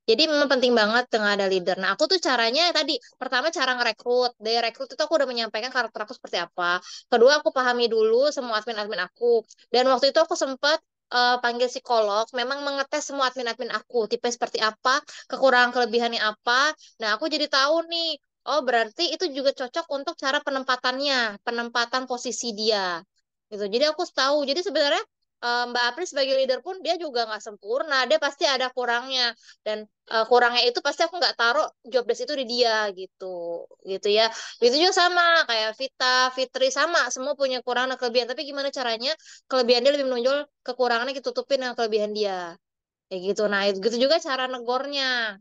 Jadi memang penting banget dengan ada leader. Nah, aku tuh caranya tadi, pertama cara ngerekrut. Dari rekrut itu aku udah menyampaikan karakter aku seperti apa. Kedua, aku pahami dulu semua admin-admin aku. Dan waktu itu aku sempat panggil psikolog, memang mengetes semua admin-admin aku. Tipe seperti apa, kekurangan kelebihannya apa. Nah, aku jadi tahu nih, oh berarti itu juga cocok untuk cara penempatannya, penempatan posisi dia. Gitu. Jadi aku tahu. Jadi sebenarnya Mbak Apri sebagai leader pun dia juga nggak sempurna. Dia pasti ada kurangnya. Dan kurangnya itu pasti aku nggak taruh job desk itu di dia gitu gitu ya. Itu juga sama kayak Vita Fitri sama semua punya kekurangan dan kelebihan, tapi gimana caranya kelebihan dia lebih menonjol, kekurangannya ditutupin dengan kelebihan dia kayak gitu. Nah itu gitu juga cara negornya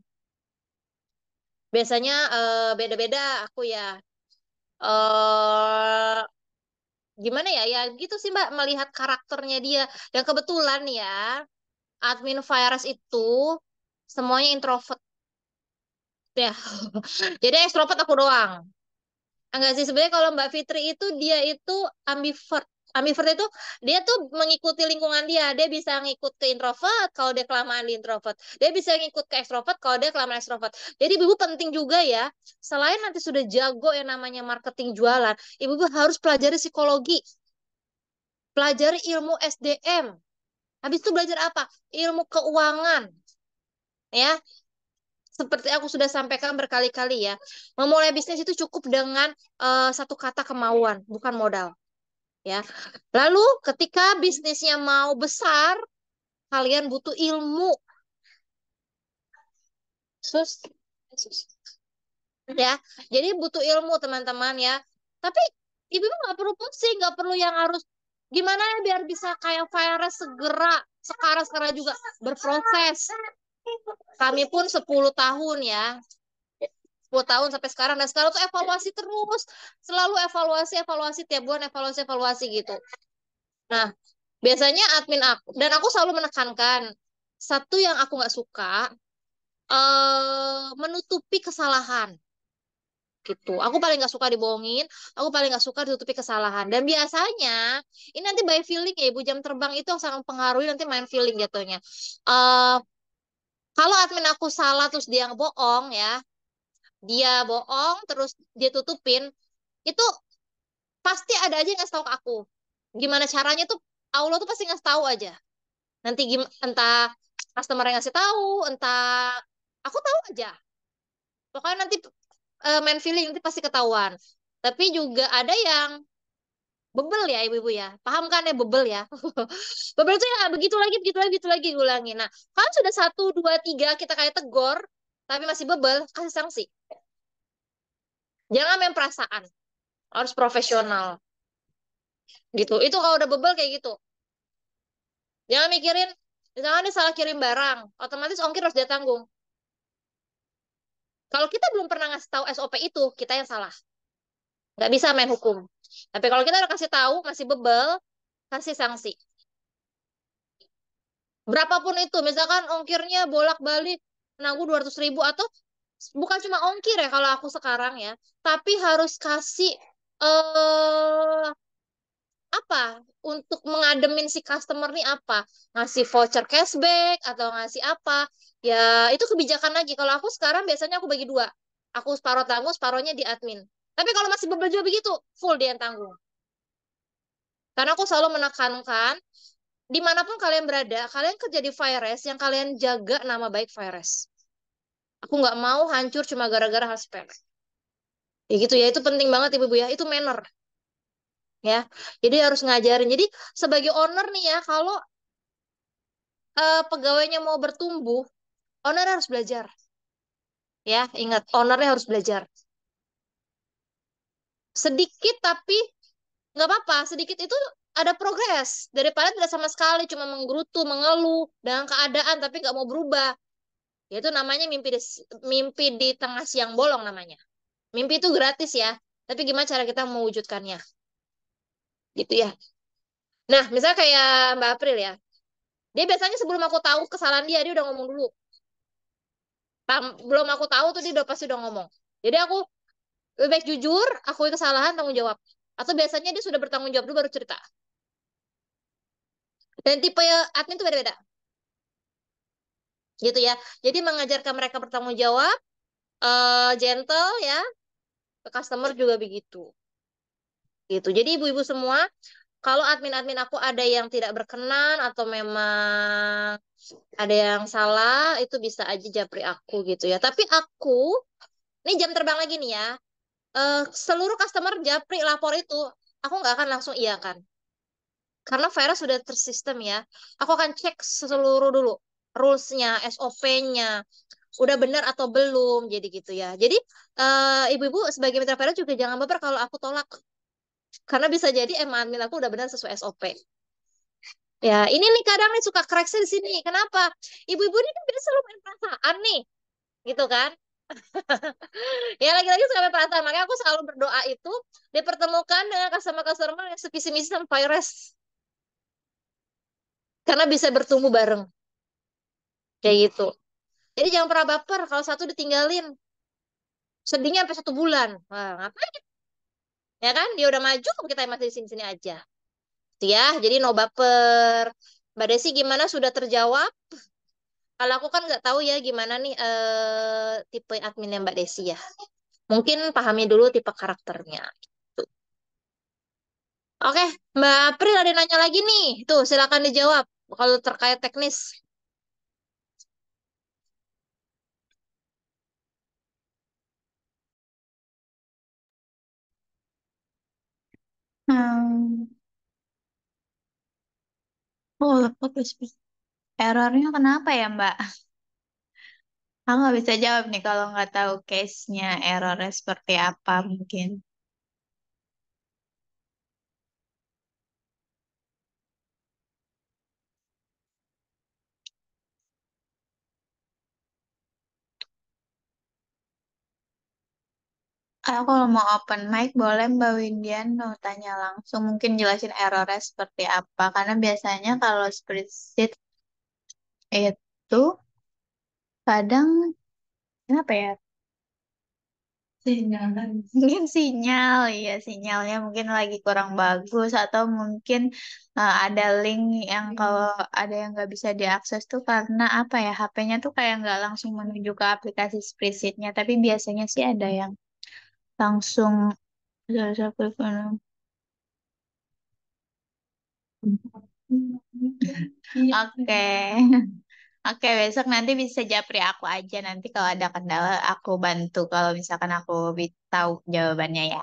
biasanya beda-beda aku ya. eh Gimana ya ya gitu sih Mbak, melihat karakternya dia. Dan kebetulan ya admin virus itu semuanya introvert ya. Jadi ekstrovert aku doang. Enggak sih, sebenarnya kalau Mbak Fitri itu dia itu ambivert. Ambivert itu dia tuh mengikuti lingkungan dia. Dia bisa ngikut ke introvert kalau dia kelamaan di introvert. Dia bisa ngikut ke ekstrovert kalau dia kelamaan ekstrovert. Jadi ibu penting juga ya. Selain nanti sudah jago yang namanya marketing jualan, ibu harus pelajari psikologi, pelajari ilmu SDM. Habis itu belajar apa? Ilmu keuangan. Ya, seperti aku sudah sampaikan berkali-kali ya. Memulai bisnis itu cukup dengan satu kata kemauan, bukan modal. Ya. Lalu ketika bisnisnya mau besar, kalian butuh ilmu. Sus, sus. Ya, jadi butuh ilmu teman-teman ya. Tapi ibu nggak perlu pusing, nggak perlu yang harus gimana ya biar bisa kayak virus segera sekarang juga berproses. Kami pun 10 tahun ya, 10 tahun sampai sekarang dan sekarang tuh evaluasi terus, selalu evaluasi, evaluasi tiap bulan evaluasi, evaluasi gitu. Nah, biasanya admin aku dan aku selalu menekankan satu yang aku nggak suka menutupi kesalahan gitu. Aku paling nggak suka dibohongin, aku paling nggak suka ditutupi kesalahan. Dan biasanya ini nanti by feeling ya ibu, jam terbang itu yang sangat mempengaruhi nanti main feeling jatuhnya. eh Kalau admin aku salah terus dia bohong ya, dia bohong terus dia tutupin, itu pasti ada aja yang ngasih tahu ke aku. Gimana caranya tuh Allah tuh pasti ngasih tahu aja. Nanti entah customer yang ngasih tahu, entah aku tahu aja. Pokoknya nanti main feeling nanti pasti ketahuan. Tapi juga ada yang bebel ya ibu-ibu ya. Paham kan ya bebel ya? Bebel tuh ya begitu lagi ulangi. Nah, kan sudah satu, dua, tiga kita kayak tegor, tapi masih bebel, kasih sanksi. Jangan main perasaan, harus profesional gitu. Itu kalau udah bebel kayak gitu. Jangan mikirin, misalnya dia salah kirim barang, otomatis ongkir harus dia tanggung. Kalau kita belum pernah ngasih tahu SOP itu, kita yang salah. Nggak bisa main hukum. Tapi kalau kita udah kasih tahu, masih bebel, kasih sanksi. Berapapun itu, misalkan ongkirnya bolak-balik, nanggung 200.000 atau bukan cuma ongkir ya kalau aku sekarang ya, tapi harus kasih eh apa untuk mengademin si customer nih apa? Ngasih voucher cashback atau ngasih apa? Ya itu kebijakan lagi. Kalau aku sekarang biasanya aku bagi dua. Aku separuh tanggung, separuhnya di admin. Tapi kalau masih bebel juga begitu, full dia yang tanggung. Karena aku selalu menekankan, dimanapun kalian berada, kalian kerja di Fires, yang kalian jaga nama baik Fires. Aku nggak mau hancur cuma gara-gara hal sepele. Ya gitu ya, itu penting banget ibu-ibu ya, itu manner ya. Jadi harus ngajarin. Jadi sebagai owner nih ya, kalau pegawainya mau bertumbuh, owner harus belajar. Ya, ingat, ownernya harus belajar. Sedikit tapi nggak apa-apa, sedikit itu ada progres. Daripada tidak sama sekali, cuma menggerutu, mengeluh dengan keadaan tapi nggak mau berubah. Yaitu namanya mimpi di tengah siang bolong namanya. Mimpi itu gratis ya, tapi gimana cara kita mewujudkannya? Gitu ya. Nah, misalnya kayak Mbak April ya. Dia biasanya sebelum aku tahu kesalahan dia udah ngomong dulu. Belum aku tahu tuh dia udah pasti udah ngomong. Jadi aku lebih baik jujur, akui kesalahan, tanggung jawab. Atau biasanya dia sudah bertanggung jawab dulu baru cerita. Dan tipe admin itu beda-beda. Gitu ya. Jadi mengajarkan mereka bertanggung jawab, gentle ya, ke customer juga begitu. Gitu. Jadi ibu-ibu semua, kalau admin-admin aku ada yang tidak berkenan atau memang ada yang salah, itu bisa aja japri aku gitu ya. Tapi aku, ini jam terbang lagi nih ya, seluruh customer japri lapor itu, aku nggak akan langsung iya kan. Karena virus sudah tersistem ya. Aku akan cek seluruh dulu. Rules-nya, SOP-nya. Udah benar atau belum. Jadi gitu ya. Jadi ibu-ibu sebagai mitra virus juga jangan baper kalau aku tolak. Karena bisa jadi emang admin aku udah benar sesuai SOP. Ya, ini nih kadang nih suka koreksi di sini. Kenapa? Ibu-ibu ini kan biasa selalu main perasaan nih. Gitu kan? Ya lagi-lagi suka main perasaan. Makanya aku selalu berdoa itu dipertemukan dengan customer-customer yang sevisi misi sama virus. Karena bisa bertumbuh bareng. Kayak gitu. Jadi jangan pernah baper kalau satu ditinggalin. Sedihnya sampai 1 bulan. Wah, ngapain? Ya kan? Dia udah maju, kita masih di sini-sini aja. Gitu ya, jadi no baper. Mbak Desi gimana? Sudah terjawab? Kalau aku kan nggak tahu ya gimana nih tipe adminnya Mbak Desi ya. Mungkin pahami dulu tipe karakternya. Gitu. Oke, Mbak April ada yang nanya lagi nih. Tuh, silakan dijawab. kalau terkait teknis. Hmm. Oh, errornya kenapa ya, Mbak? Aku nggak bisa jawab nih kalau nggak tahu case-nya errornya seperti apa mungkin. Aku kalau mau open mic boleh Mbak Windian tanya langsung mungkin jelasin errornya seperti apa karena biasanya kalau spreadsheet itu kadang kenapa ya? Sinyal. Mungkin sinyal, ya sinyalnya mungkin lagi kurang bagus atau mungkin ada link yang kalau ada yang nggak bisa diakses tuh karena apa ya HP-nya tuh kayak nggak langsung menuju ke aplikasi spreadsheet-nya tapi biasanya sih ada yang langsung. Oke. Oke, besok nanti bisa japri aku aja. Nanti kalau ada kendala, aku bantu kalau misalkan aku tahu jawabannya ya.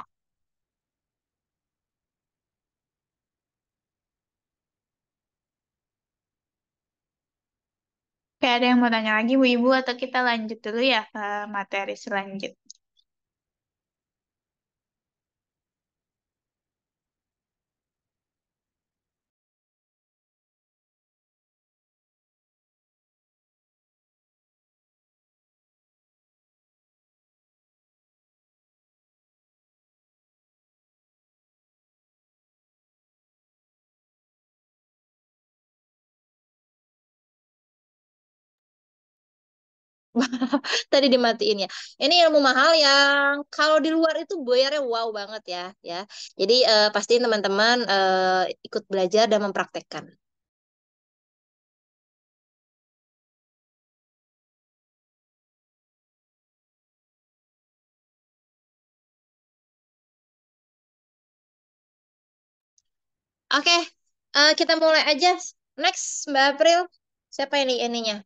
Oke, ada yang mau tanya lagi, Bu Ibu, atau kita lanjut dulu ya ke materi selanjutnya? Tadi dimatiin ya. Ini ilmu mahal yang kalau di luar itu bayarnya wow banget ya, ya. Jadi pastiin teman-teman ikut belajar dan mempraktekkan. Oke, kita mulai aja. Next, Mbak April. Siapa ini ininya?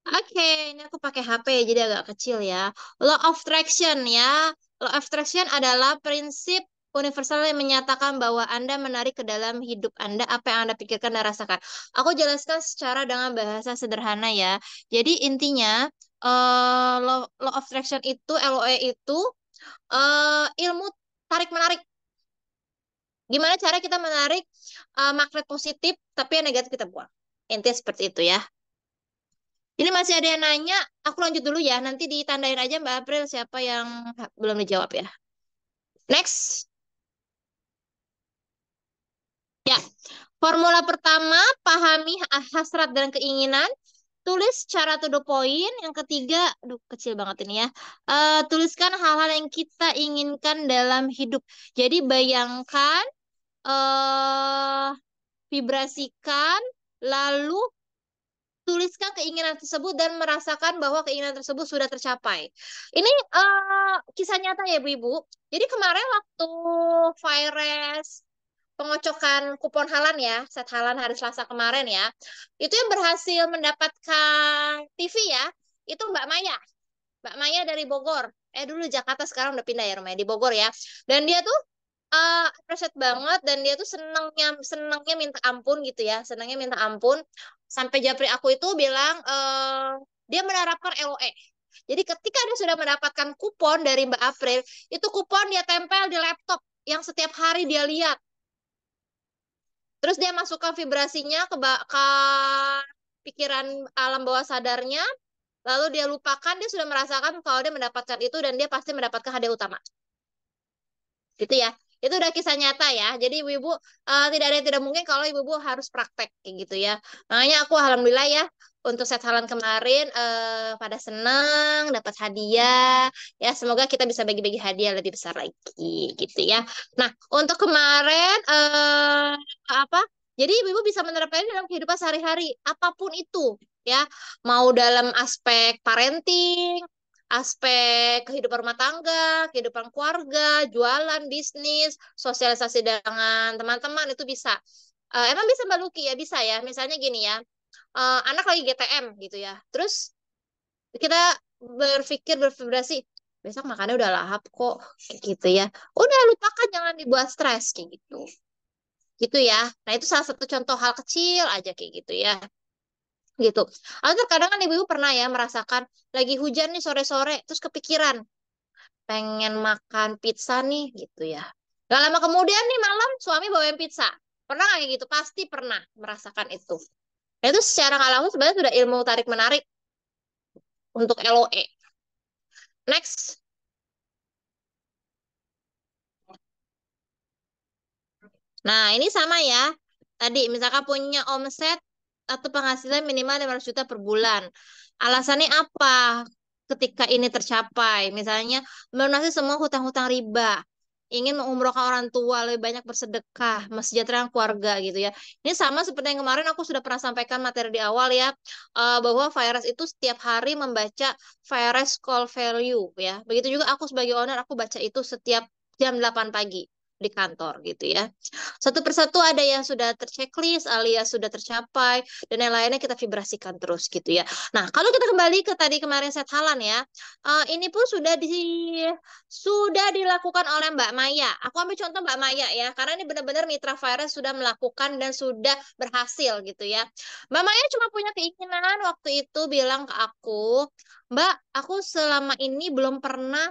Oke, ini aku pakai HP jadi agak kecil ya. Law of attraction ya. Law of attraction adalah prinsip universal yang menyatakan bahwa Anda menarik ke dalam hidup Anda apa yang Anda pikirkan dan rasakan. Aku jelaskan secara dengan bahasa sederhana ya. Jadi intinya law of attraction itu LOE itu ilmu tarik menarik. Gimana cara kita menarik magnet positif tapi yang negatif kita buang. Intinya seperti itu ya. Ini masih ada yang nanya, aku lanjut dulu ya. Nanti ditandain aja Mbak April siapa yang belum dijawab ya. Next. Ya, formula pertama, pahami hasrat dan keinginan. Tulis cara to the point. Yang ketiga, aduh kecil banget ini ya. Tuliskan hal-hal yang kita inginkan dalam hidup. Jadi bayangkan, eh vibrasikan, lalu tuliskan keinginan tersebut dan merasakan bahwa keinginan tersebut sudah tercapai. Ini kisah nyata ya, Bu-Ibu. Jadi kemarin waktu Virus pengocokan kupon Halan ya, set Halan hari Selasa kemarin ya, itu yang berhasil mendapatkan TV ya, itu Mbak Maya. Mbak Maya dari Bogor. Dulu Jakarta sekarang udah pindah ya rumahnya di Bogor ya. Dan dia tuh appreciate banget dan dia tuh senangnya senangnya minta ampun gitu ya, senangnya minta ampun sampai Japri aku itu bilang dia menerapkan LOE. Jadi ketika dia sudah mendapatkan kupon dari Mbak April, itu kupon dia tempel di laptop yang setiap hari dia lihat. Terus dia masukkan vibrasinya ke pikiran alam bawah sadarnya, lalu dia lupakan dia sudah merasakan kalau dia mendapatkan itu dan dia pasti mendapatkan hadiah utama. Gitu ya. Itu udah kisah nyata ya. Jadi ibu-ibu tidak ada yang tidak mungkin kalau ibu-ibu harus praktek kayak gitu ya. Makanya aku alhamdulillah ya untuk set halan kemarin pada senang dapat hadiah. Ya semoga kita bisa bagi-bagi hadiah lebih besar lagi gitu ya. Nah, untuk kemarin apa? Jadi ibu-ibu bisa menerapkannya dalam kehidupan sehari-hari apapun itu ya. Mau dalam aspek parenting, aspek kehidupan rumah tangga, kehidupan keluarga, jualan, bisnis, sosialisasi dengan teman-teman itu bisa. Emang bisa Mbak Luki ya? Bisa ya. Misalnya gini ya, anak lagi GTM gitu ya. Terus kita berpikir bervibrasi, besok makannya udah lahap kok, kayak gitu ya. Udah lupakan, jangan dibuat stres kayak gitu. Gitu ya. Nah, itu salah satu contoh hal kecil aja kayak gitu ya. Gitu. Atau terkadang kan ibu-ibu pernah ya merasakan lagi hujan nih sore-sore, terus kepikiran pengen makan pizza nih gitu ya. Gak lama kemudian nih malam suami bawain pizza. Pernah nggak kayak gitu? Pasti pernah merasakan itu. Nah, itu secara nggak langsung sebenarnya sudah ilmu tarik menarik untuk LOE. Next. Nah, ini sama ya. Tadi misalkan punya omset atau penghasilan minimal 500 juta per bulan. Alasannya apa ketika ini tercapai? Misalnya melunasi semua hutang-hutang riba, ingin mengumrohkan orang tua, lebih banyak bersedekah, mensejahterakan keluarga gitu ya. Ini sama seperti yang kemarin aku sudah pernah sampaikan materi di awal ya, bahwa Fires itu setiap hari membaca Fires Call Value ya. Begitu juga aku sebagai owner, aku baca itu setiap jam 8 pagi di kantor gitu ya. Satu persatu ada yang sudah terchecklist alias sudah tercapai dan yang lainnya kita vibrasikan terus gitu ya. Nah, kalau kita kembali ke tadi kemarin set halan ya, ini pun sudah dilakukan oleh Mbak Maya. Aku ambil contoh Mbak Maya ya, karena ini benar-benar mitra virus sudah melakukan dan sudah berhasil gitu ya. Mbak Maya cuma punya keinginan waktu itu bilang ke aku, Mbak, aku selama ini belum pernah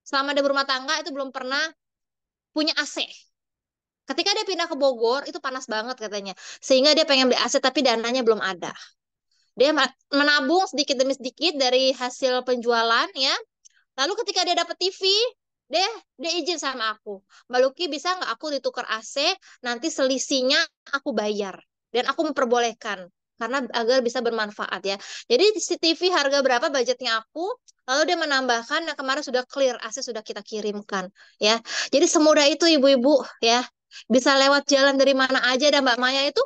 selama dia berumah tangga itu belum pernah punya AC. Ketika dia pindah ke Bogor, itu panas banget katanya. Sehingga dia pengen beli AC, tapi dananya belum ada. Dia menabung sedikit demi sedikit dari hasil penjualan ya. Lalu ketika dia dapet TV, dia dia izin sama aku. Mbak Luki bisa nggak aku ditukar AC, nanti selisihnya aku bayar. Dan aku memperbolehkan. Karena agar bisa bermanfaat ya. Jadi si TV harga berapa budgetnya aku, lalu dia menambahkan, nah kemarin sudah clear, AC sudah kita kirimkan ya. Jadi semudah itu ibu-ibu ya. Bisa lewat jalan dari mana aja dan Mbak Maya itu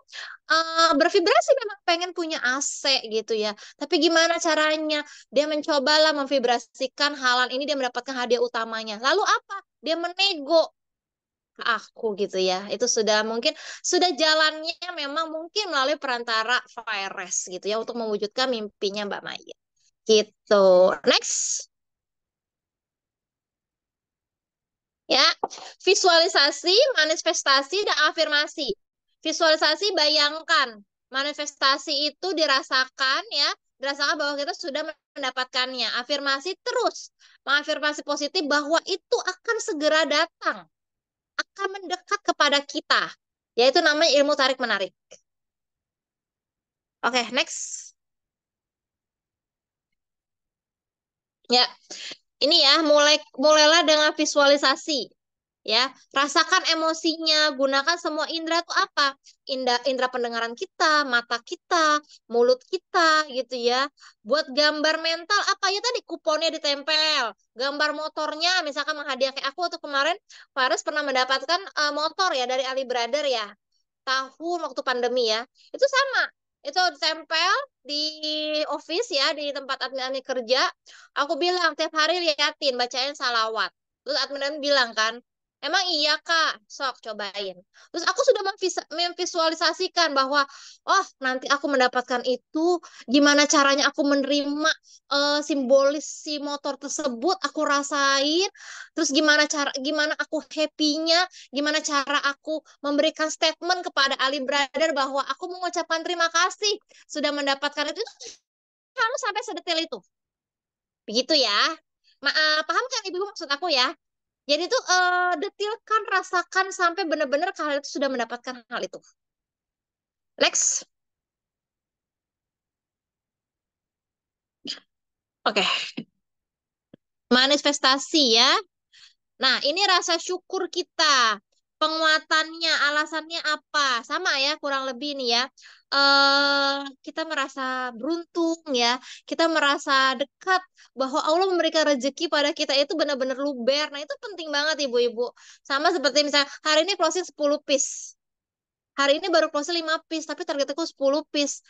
bervibrasi memang pengen punya AC gitu ya. Tapi gimana caranya? Dia mencobalah memvibrasikan halan ini dia mendapatkan hadiah utamanya. Lalu apa? Dia menego ke aku gitu ya. Itu sudah mungkin sudah jalannya memang mungkin melalui perantara Fires gitu ya untuk mewujudkan mimpinya Mbak Maya. Gitu. Next. Ya, visualisasi, manifestasi, dan afirmasi. Visualisasi, bayangkan. Manifestasi itu dirasakan ya, dirasakan bahwa kita sudah mendapatkannya. Afirmasi terus, mengafirmasi positif bahwa itu akan segera datang, akan mendekat kepada kita. Yaitu namanya ilmu tarik menarik. Oke, next. Ya, ini ya, mulailah dengan visualisasi. Ya, rasakan emosinya, gunakan semua indera tuh apa? Indera pendengaran kita, mata kita, mulut kita gitu ya. Buat gambar mental apa ya tadi kuponnya ditempel, gambar motornya misalkan menghadiah kayak aku waktu kemarin Faris pernah mendapatkan motor ya dari Ali Brother ya. Tahun waktu pandemi ya. Itu sama. Itu ditempel di office ya, di tempat admin kerja. Aku bilang tiap hari liatin, bacain salawat. Terus admin bilang kan, emang iya Kak, sok cobain. Terus aku sudah memvisualisasikan bahwa, oh nanti aku mendapatkan itu, gimana caranya aku menerima simbolis si motor tersebut, aku rasain. Terus gimana aku happy-nya, gimana cara aku memberikan statement kepada Ali Brother bahwa aku mengucapkan terima kasih sudah mendapatkan itu harus sampai sedetail itu. Begitu ya. Paham kan Ibu maksud aku ya? Jadi itu detilkan, rasakan sampai benar-benar kalian itu sudah mendapatkan hal itu. Next. Oke. Manifestasi ya. Nah, ini rasa syukur kita. Penguatannya, alasannya apa? Sama ya, kurang lebih nih ya. Kita merasa beruntung ya. Kita merasa dekat bahwa Allah memberikan rezeki pada kita itu benar-benar luber. Nah, itu penting banget ibu-ibu. Sama seperti misalnya hari ini closing 10 piece. Hari ini baru closing 5 piece, tapi target aku 10 piece.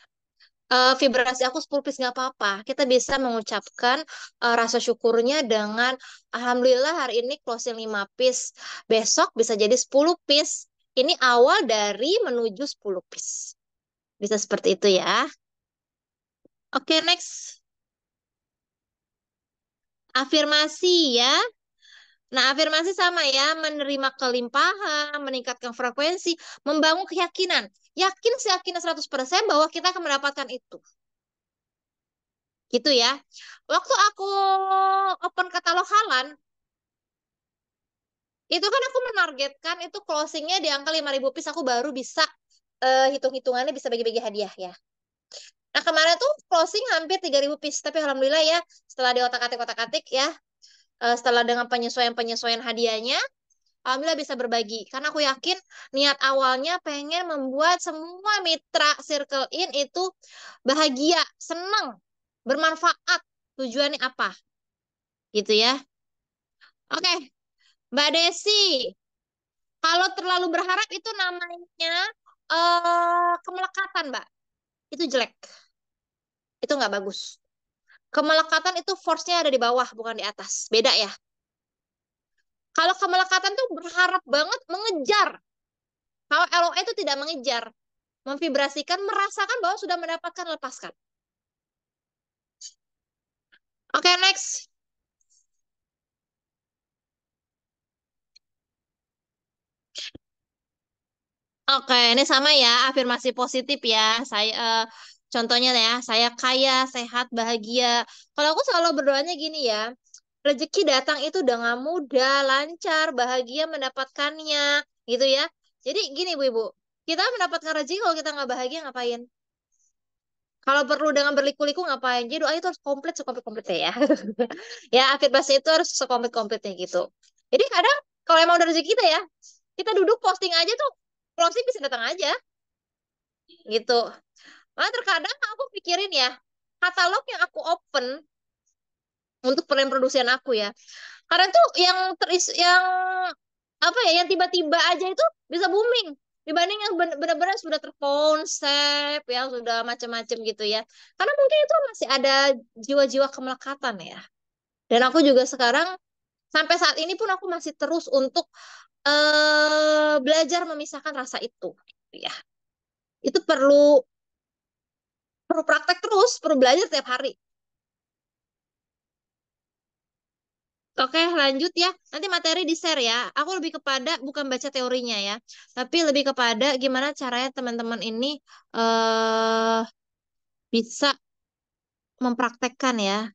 vibrasi aku 10 piece nggak apa-apa. Kita bisa mengucapkan rasa syukurnya dengan Alhamdulillah hari ini closing 5 piece. Besok bisa jadi 10 piece. Ini awal dari menuju 10 piece. Bisa seperti itu ya. Oke, next. Afirmasi ya. Nah, afirmasi sama ya, menerima kelimpahan, meningkatkan frekuensi, membangun keyakinan. Yakin seyakin 100% bahwa kita akan mendapatkan itu. Gitu ya. Waktu aku open katalog Halan, itu kan aku menargetkan itu closingnya di angka 5.000 piece, aku baru bisa hitung-hitungannya bisa bagi-bagi hadiah ya. Nah, kemarin tuh closing hampir 3.000 piece, tapi alhamdulillah ya, setelah di otak-atik ya, setelah dengan penyesuaian-penyesuaian hadiahnya, alhamdulillah bisa berbagi. Karena aku yakin niat awalnya pengen membuat semua mitra Circle In itu bahagia, senang, bermanfaat. Tujuannya apa? Gitu ya. Oke, Mbak Desi. Kalau terlalu berharap itu namanya kemelekatan, Mbak. Itu jelek. Itu nggak bagus. Kemelekatan itu force-nya ada di bawah, bukan di atas. Beda ya. Kalau kemelekatan tuh berharap banget mengejar. Kalau LOE itu tidak mengejar. Memvibrasikan, merasakan bahwa sudah mendapatkan, lepaskan. Oke, next. Oke, ini sama ya, afirmasi positif ya. Contohnya ya, saya kaya, sehat, bahagia. Kalau aku selalu berdoanya gini ya, rezeki datang itu dengan mudah, lancar, bahagia mendapatkannya, gitu ya. Jadi gini Bu Ibu, kita mendapatkan rezeki kalau kita nggak bahagia ngapain? Kalau perlu dengan berliku-liku ngapain? Jadi doa itu harus komplit, sekomplit-komplitnya ya. Ya, afirmasi itu harus sekomplit-komplitnya gitu. Jadi kadang kalau emang udah rezeki kita ya, kita duduk posting aja tuh, closing bisa datang aja gitu. Nah, terkadang aku pikirin ya, katalog yang aku open untuk brand produsen aku ya. Karena tuh yang apa ya, yang tiba-tiba aja itu bisa booming dibanding yang benar-benar sudah terkonsep, yang sudah macam-macam gitu ya. Karena mungkin itu masih ada jiwa-jiwa kemelekatan ya. Dan aku juga sekarang sampai saat ini pun aku masih terus untuk belajar memisahkan rasa itu ya. Itu perlu perlu praktek terus, perlu belajar tiap hari. Oke, lanjut ya. Nanti materi di-share ya. Aku lebih kepada bukan baca teorinya ya, tapi lebih kepada gimana caranya teman-teman ini eh bisa mempraktekkan ya.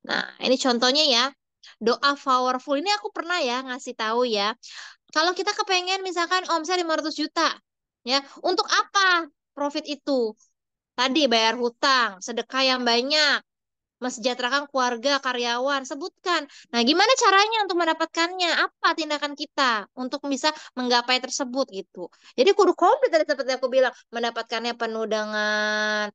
Nah, ini contohnya ya. Doa powerful ini aku pernah ya ngasih tahu ya. Kalau kita kepengen misalkan omset 500 juta, ya, untuk apa profit itu? Tadi bayar hutang, sedekah yang banyak, mensejahterakan keluarga, karyawan, sebutkan. Nah, gimana caranya untuk mendapatkannya? Apa tindakan kita untuk bisa menggapai tersebut gitu. Jadi kudu komplit tadi seperti aku bilang, mendapatkannya penuh dengan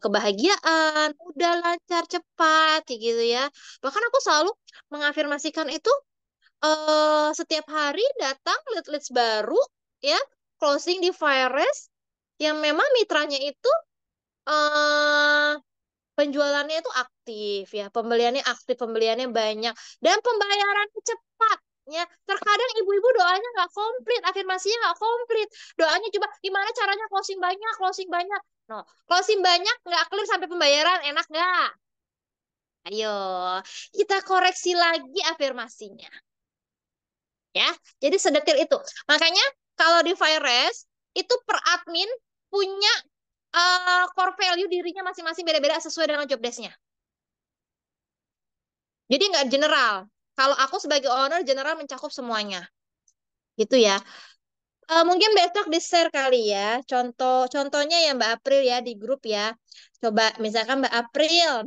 kebahagiaan, mudah, lancar, cepat, kayak gitu ya. Bahkan aku selalu mengafirmasikan itu setiap hari datang leads-leads baru ya, closing di Fires yang memang mitranya itu eh penjualannya itu aktif ya, pembeliannya aktif, pembeliannya banyak, dan pembayarannya cepat. Ya, terkadang ibu-ibu doanya nggak komplit, afirmasinya nggak komplit. Doanya coba gimana caranya closing banyak, closing banyak. No, closing banyak nggak clear sampai pembayaran, enak nggak? Ayo, kita koreksi lagi afirmasinya. Ya, jadi sedetil itu. Makanya kalau di Fires itu per admin punya core value dirinya masing-masing beda-beda sesuai dengan job desk-nya. Jadi nggak general. Kalau aku sebagai owner general mencakup semuanya. Gitu ya. Mungkin besok di-share kali ya. Contohnya ya Mbak April ya di grup ya. Coba misalkan Mbak April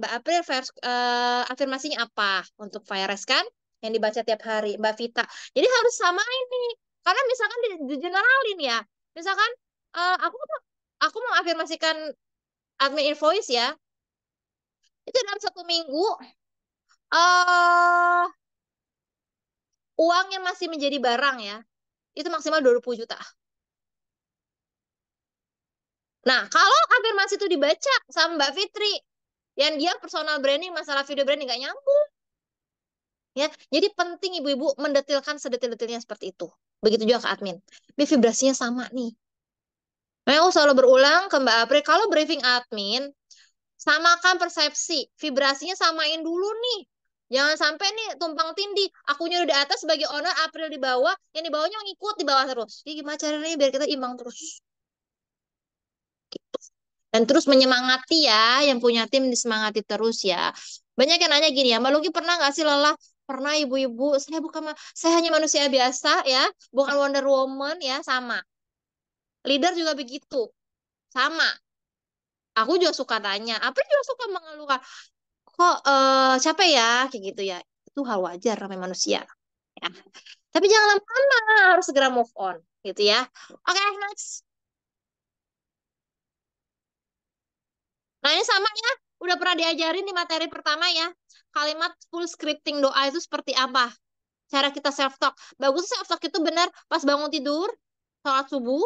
afirmasinya apa untuk virus kan? Yang dibaca tiap hari, Mbak Vita. Jadi harus sama ini. Karena misalkan di generalin ya. Misalkan aku mau afirmasikan admin invoice ya. Itu dalam 1 minggu eh uang yang masih menjadi barang ya, itu maksimal 20 juta. Nah, kalau afirmasi itu dibaca sama Mbak Fitri, yang dia personal branding, masalah video branding nggak nyambung. Ya, jadi penting ibu-ibu mendetilkan sedetil-detilnya seperti itu. Begitu juga ke admin. Ini vibrasinya sama nih. Nah, aku selalu berulang ke Mbak Apri, kalau briefing admin, samakan persepsi. Vibrasinya samain dulu nih. Jangan sampai nih tumpang tindih. Akunya udah di atas sebagai owner, April di bawah, yang di bawahnya ngikut di bawah terus. Jadi gimana caranya biar kita imbang terus. Dan terus menyemangati ya, yang punya tim disemangati terus ya. Banyak yang nanya gini ya, Mbak Luki pernah nggak sih lelah? Pernah ibu-ibu, saya hanya manusia biasa ya, bukan Wonder Woman ya, sama. Leader juga begitu, sama. Aku juga suka tanya, April juga suka mengeluhkan, kok capek ya, kayak gitu ya. Itu hal wajar namanya manusia. Ya. Tapi jangan lama-lama, harus segera move on, gitu ya. Oke, next. Nah, ini sama ya, udah pernah diajarin di materi pertama ya. Kalimat full scripting doa itu seperti apa? Cara kita self talk. Bagus self talk itu benar pas bangun tidur, sholat subuh,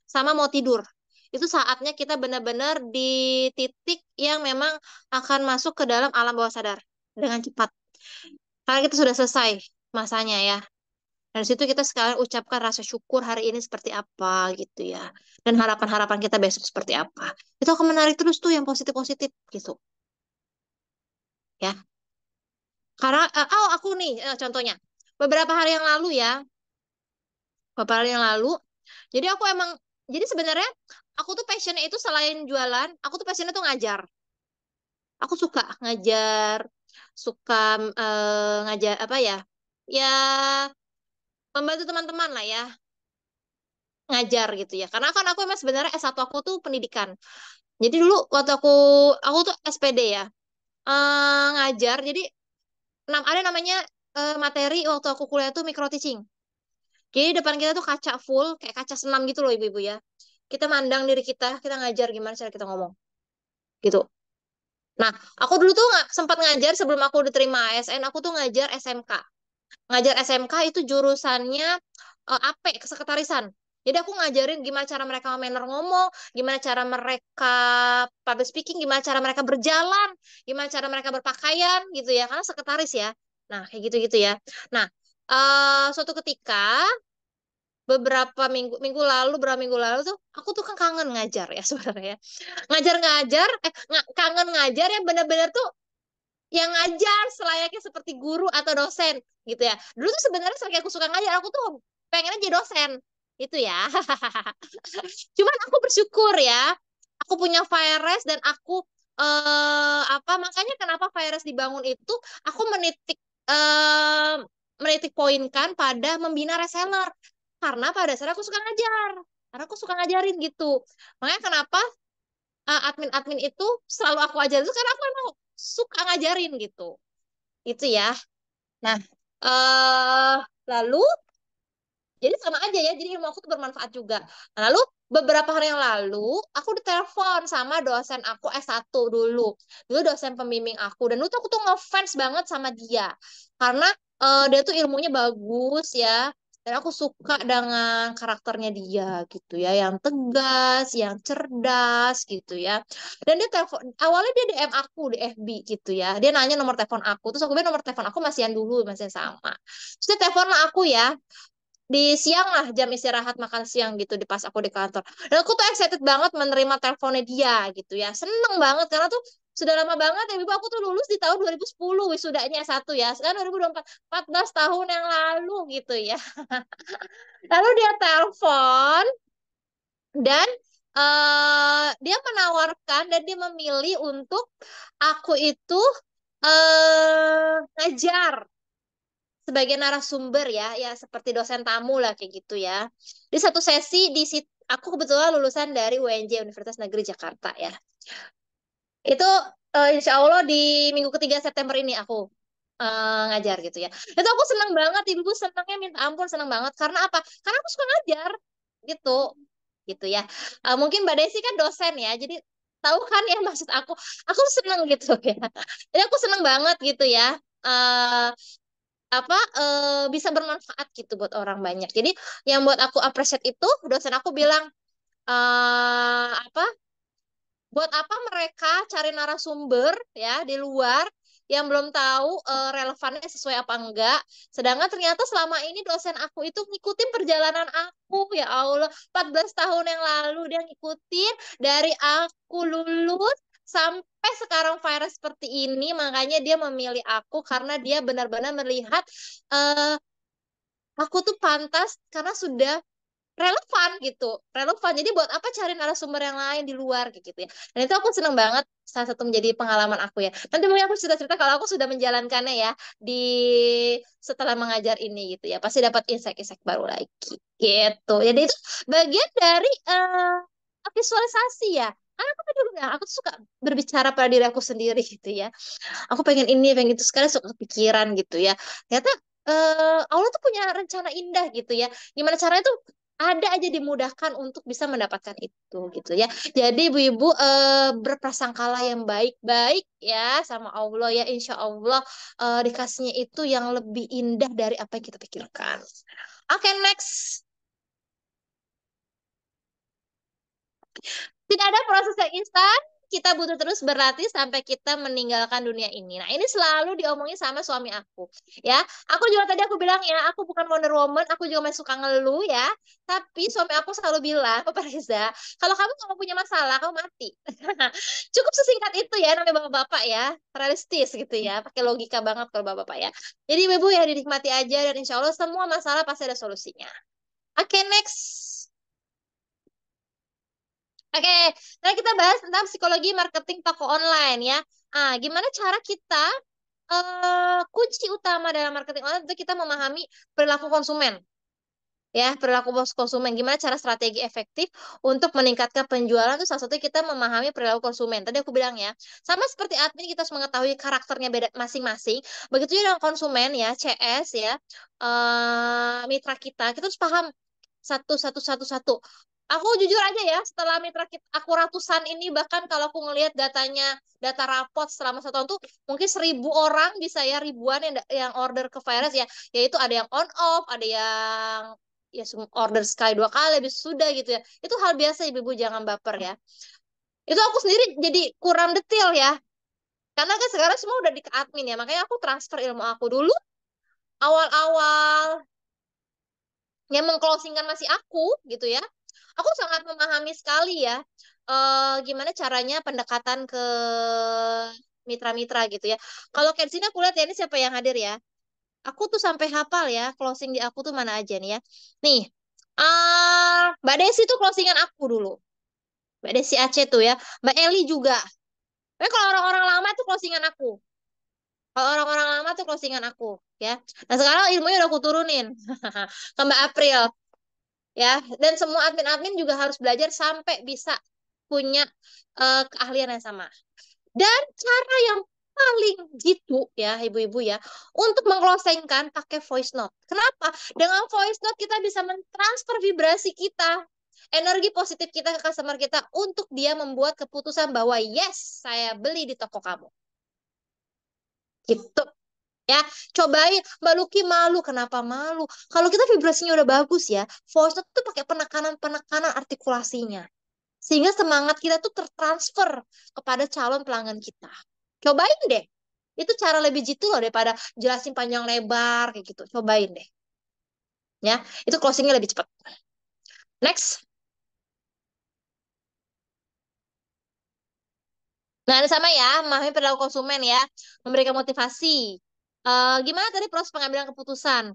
sama mau tidur. Itu saatnya kita benar-benar di titik yang memang akan masuk ke dalam alam bawah sadar dengan cepat. Karena kita sudah selesai masanya ya. Dan situ kita sekalian ucapkan rasa syukur hari ini seperti apa gitu ya. Dan harapan-harapan kita besok seperti apa. Itu akan menarik terus tuh yang positif-positif gitu ya. Karena aku nih contohnya beberapa hari yang lalu ya, beberapa hari yang lalu. Jadi aku emang jadi sebenarnya aku tuh passionnya itu selain jualan, aku tuh passionnya tuh ngajar. Aku suka ngajar, suka ngajar apa ya? Ya membantu teman-teman lah ya ngajar gitu ya. Karena kan aku emang sebenarnya S1 aku tuh pendidikan. Jadi dulu waktu aku tuh SPD ya. Ngajar. Jadi ada namanya materi waktu aku kuliah tuh micro teaching. Jadi depan kita tuh kaca full, kayak kaca senam gitu loh ibu-ibu ya. Kita mandang diri kita ngajar gimana cara kita ngomong. Gitu. Nah, aku dulu tuh nggak sempat ngajar sebelum aku diterima ASN, aku tuh ngajar SMK. Ngajar SMK itu jurusannya AP, kesekretarisan. Jadi aku ngajarin gimana cara mereka manner ngomong, gimana cara mereka public speaking, gimana cara mereka berjalan, gimana cara mereka berpakaian gitu ya, karena sekretaris ya. Nah, kayak gitu-gitu ya. Nah, suatu ketika beberapa minggu lalu tuh aku tuh kan kangen ngajar ya sebenarnya ya. Ngajar-ngajar kangen ngajar yang benar-benar tuh yang ngajar selayaknya seperti guru atau dosen gitu ya. Dulu tuh sebenarnya selagi aku suka ngajar, aku tuh pengen jadi dosen itu ya. Cuman aku bersyukur ya, aku punya Fires dan aku makanya kenapa Fires dibangun itu aku eh menitik poinkan pada membina reseller karena pada dasarnya aku suka ngajar, karena aku suka ngajarin gitu. Makanya kenapa admin-admin itu selalu aku ajarin itu karena aku emang suka ngajarin gitu. Itu ya. Nah, eh lalu jadi sama aja ya. Jadi ilmu aku tuh bermanfaat juga. Nah, lalu beberapa hari yang lalu aku ditelepon sama dosen aku S1 dulu. Dulu dosen pembimbing aku dan dulu tuh aku tuh ngefans banget sama dia. Karena dia tuh ilmunya bagus ya. Dan aku suka dengan karakternya dia gitu ya, yang tegas, yang cerdas gitu ya. Dan dia telepon, awalnya dia DM aku di FB gitu ya. Dia nanya nomor telepon aku, terus aku bilang nomor telepon aku masih yang dulu, masih yang sama. Terus dia telepon lah aku ya, di siang lah jam istirahat makan siang gitu di pas aku di kantor. Dan aku tuh excited banget menerima teleponnya dia gitu ya. Seneng banget karena tuh sudah lama banget ya Ibu aku tuh lulus di tahun 2010 wisudanya satu ya. Sekarang 2024 14 tahun yang lalu gitu ya. Lalu dia telepon dan dia menawarkan dan dia memilih untuk aku itu ngajar sebagai narasumber ya, ya seperti dosen tamu lah kayak gitu ya. Di satu sesi aku kebetulan lulusan dari UNJ Universitas Negeri Jakarta ya. Itu insya Allah di minggu ketiga September ini aku ngajar gitu ya. Itu aku senang banget, ibu senangnya minta ampun senang banget. Karena apa? Karena aku suka ngajar gitu, gitu ya. Mungkin Mbak Desi kan dosen ya, jadi tahu kan ya maksud aku senang gitu ya. Jadi aku senang banget gitu ya. Eh, bisa bermanfaat gitu buat orang banyak. Jadi yang buat aku appreciate itu dosen aku bilang apa? Buat apa mereka cari narasumber ya di luar yang belum tahu relevannya sesuai apa enggak. Sedangkan ternyata selama ini dosen aku itu ngikutin perjalanan aku. Ya Allah, 14 tahun yang lalu dia ngikutin dari aku lulus sampai sekarang virus seperti ini. Makanya dia memilih aku karena dia benar-benar melihat eh, aku tuh pantas karena sudah relevan gitu, relevan. Jadi buat apa cari narasumber yang lain di luar kayak gitu ya. Dan itu aku seneng banget, salah satu menjadi pengalaman aku ya. Nanti mungkin aku cerita-cerita kalau aku sudah menjalankannya ya di setelah mengajar ini gitu ya, pasti dapat insight-insight baru lagi gitu. Jadi itu bagian dari visualisasi ya. Karena aku tadi bilang, aku tuh suka berbicara pada diri aku sendiri gitu ya. Aku pengen ini, pengen itu, sekarang suka kepikiran gitu ya. Ternyata Allah tuh punya rencana indah gitu ya. Gimana caranya tuh ada aja dimudahkan untuk bisa mendapatkan itu gitu ya. Jadi ibu-ibu berprasangkalah yang baik-baik ya sama Allah ya. Insya Allah dikasihnya itu yang lebih indah dari apa yang kita pikirkan. Oke, next. Tidak ada proses yang instan. Kita butuh terus berlatih sampai kita meninggalkan dunia ini. Nah, ini selalu diomongin sama suami aku. Ya, aku juga tadi aku bilang ya, aku bukan Wonder Woman, aku juga masih suka ngeluh ya. Tapi suami aku selalu bilang, Bapak Reza, kalau kamu nggak punya masalah, kamu mati. Cukup sesingkat itu ya, namanya bapak-bapak ya. Realistis gitu ya, pakai logika banget kalau bapak-bapak ya. Jadi ibu ya dinikmati aja dan insya Allah semua masalah pasti ada solusinya. Oke, next. Oke, nah kita bahas tentang psikologi marketing toko online ya. Gimana cara kita kunci utama dalam marketing online itu kita memahami perilaku konsumen ya, perilaku konsumen. Gimana cara strategi efektif untuk meningkatkan penjualan itu salah satunya kita memahami perilaku konsumen. Tadi aku bilang ya, sama seperti admin kita harus mengetahui karakternya beda masing-masing. Begitu juga dengan konsumen ya, CS ya, mitra kita harus paham satu. Aku jujur aja ya, setelah mitra kita, aku ratusan ini, bahkan kalau aku ngelihat datanya, data rapot selama 1 tahun tuh mungkin 1.000 orang bisa ya, ribuan yang order ke Virus ya, yaitu ada yang on off, ada yang ya order sekali 2 kali habis sudah gitu ya. Itu hal biasa, ibu-ibu jangan baper ya. Itu aku sendiri jadi kurang detail ya, karena kan sekarang semua udah di admin ya, makanya aku transfer ilmu aku dulu awal-awal yang mengclosingkan masih aku gitu ya. Aku sangat memahami sekali ya gimana caranya pendekatan ke mitra-mitra gitu ya. Kalau kayak di sini aku lihat ya, ini siapa yang hadir ya. Aku tuh sampai hafal ya closing di aku tuh mana aja nih ya. Nih, Mbak Desi tuh closingan aku dulu. Mbak Desi Aceh tuh ya. Mbak Eli juga. Tapi kalau orang-orang lama tuh closingan aku. Kalau orang-orang lama tuh closingan aku ya. Nah sekarang ilmunya udah aku turunin ke Mbak April ya. Dan semua admin-admin juga harus belajar sampai bisa punya keahlian yang sama. Dan cara yang paling gitu ya ibu-ibu ya untuk mengclosingkan pakai voice note. Kenapa? Dengan voice note kita bisa mentransfer vibrasi kita, energi positif kita ke customer kita untuk dia membuat keputusan bahwa yes, saya beli di toko kamu. Gitu. Ya, cobain. Mbak Luki malu. Kenapa malu? Kalau kita vibrasinya udah bagus ya, voice note tuh pakai penekanan-penekanan artikulasinya. Sehingga semangat kita tuh tertransfer kepada calon pelanggan kita. Cobain deh. Itu cara lebih jitu loh daripada jelasin panjang lebar kayak gitu. Cobain deh. Ya, itu closingnya lebih cepat. Next. Nah, ini sama ya, memahami perilaku konsumen ya, memberikan motivasi. Gimana tadi proses pengambilan keputusan?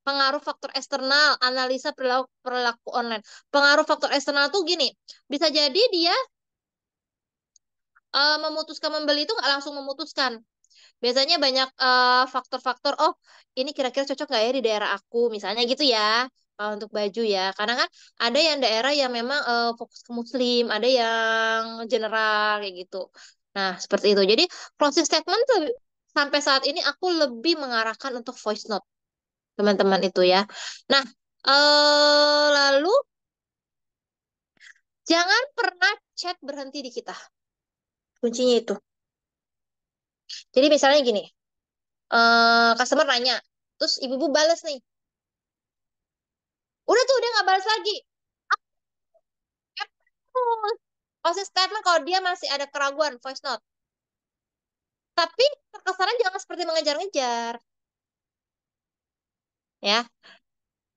Pengaruh faktor eksternal, analisa perilaku online. Pengaruh faktor eksternal tuh gini, bisa jadi dia memutuskan membeli itu nggak langsung memutuskan. Biasanya banyak faktor-faktor, oh ini kira-kira cocok nggak ya di daerah aku, misalnya gitu ya, untuk baju ya. Karena kan ada yang daerah yang memang fokus ke muslim, ada yang general kayak gitu. Nah, seperti itu. Jadi closing statement tuh sampai saat ini aku lebih mengarahkan untuk voice note, teman-teman itu ya. Nah, lalu jangan pernah chat berhenti di kita. Kuncinya itu. Jadi misalnya gini, customer nanya, terus ibu-ibu balas nih, udah tuh dia nggak balas lagi. closing statement kalau dia masih ada keraguan, voice note. Tapi terkesannya jangan seperti mengejar-ngejar. Ya,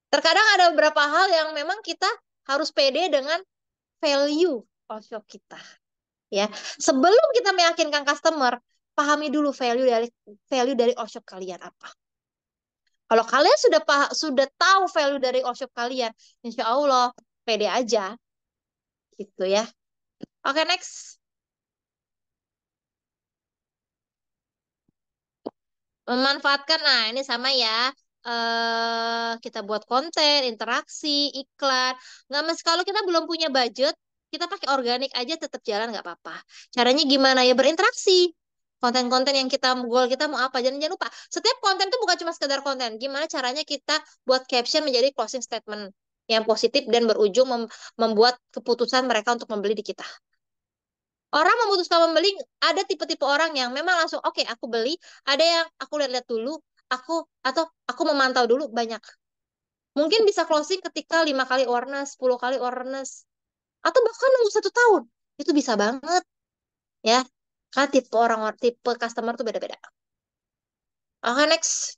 terkadang ada beberapa hal yang memang kita harus pede dengan value workshop kita. Ya, sebelum kita meyakinkan customer, pahami dulu value dari workshop kalian apa. Kalau kalian sudah tahu value dari workshop kalian, insya Allah pede aja, gitu ya. Oke, next. Memanfaatkan, nah ini sama ya. Kita buat konten, interaksi, iklan. Nggak mesti kalau kita belum punya budget, kita pakai organik aja tetap jalan nggak apa-apa. Caranya gimana ya? Berinteraksi. Konten-konten yang goal kita mau apa? Jangan lupa, setiap konten itu bukan cuma sekedar konten. Gimana caranya kita buat caption menjadi closing statement yang positif dan berujung membuat keputusan mereka untuk membeli di kita. Orang memutuskan membeli, ada tipe-tipe orang yang memang langsung, oke, aku beli. Ada yang aku lihat-lihat dulu, atau aku memantau dulu banyak. Mungkin bisa closing ketika 5 kali awareness, 10 kali awareness, atau bahkan nunggu 1 tahun. Itu bisa banget, ya. Karena tipe customer tuh beda-beda. Oke, next.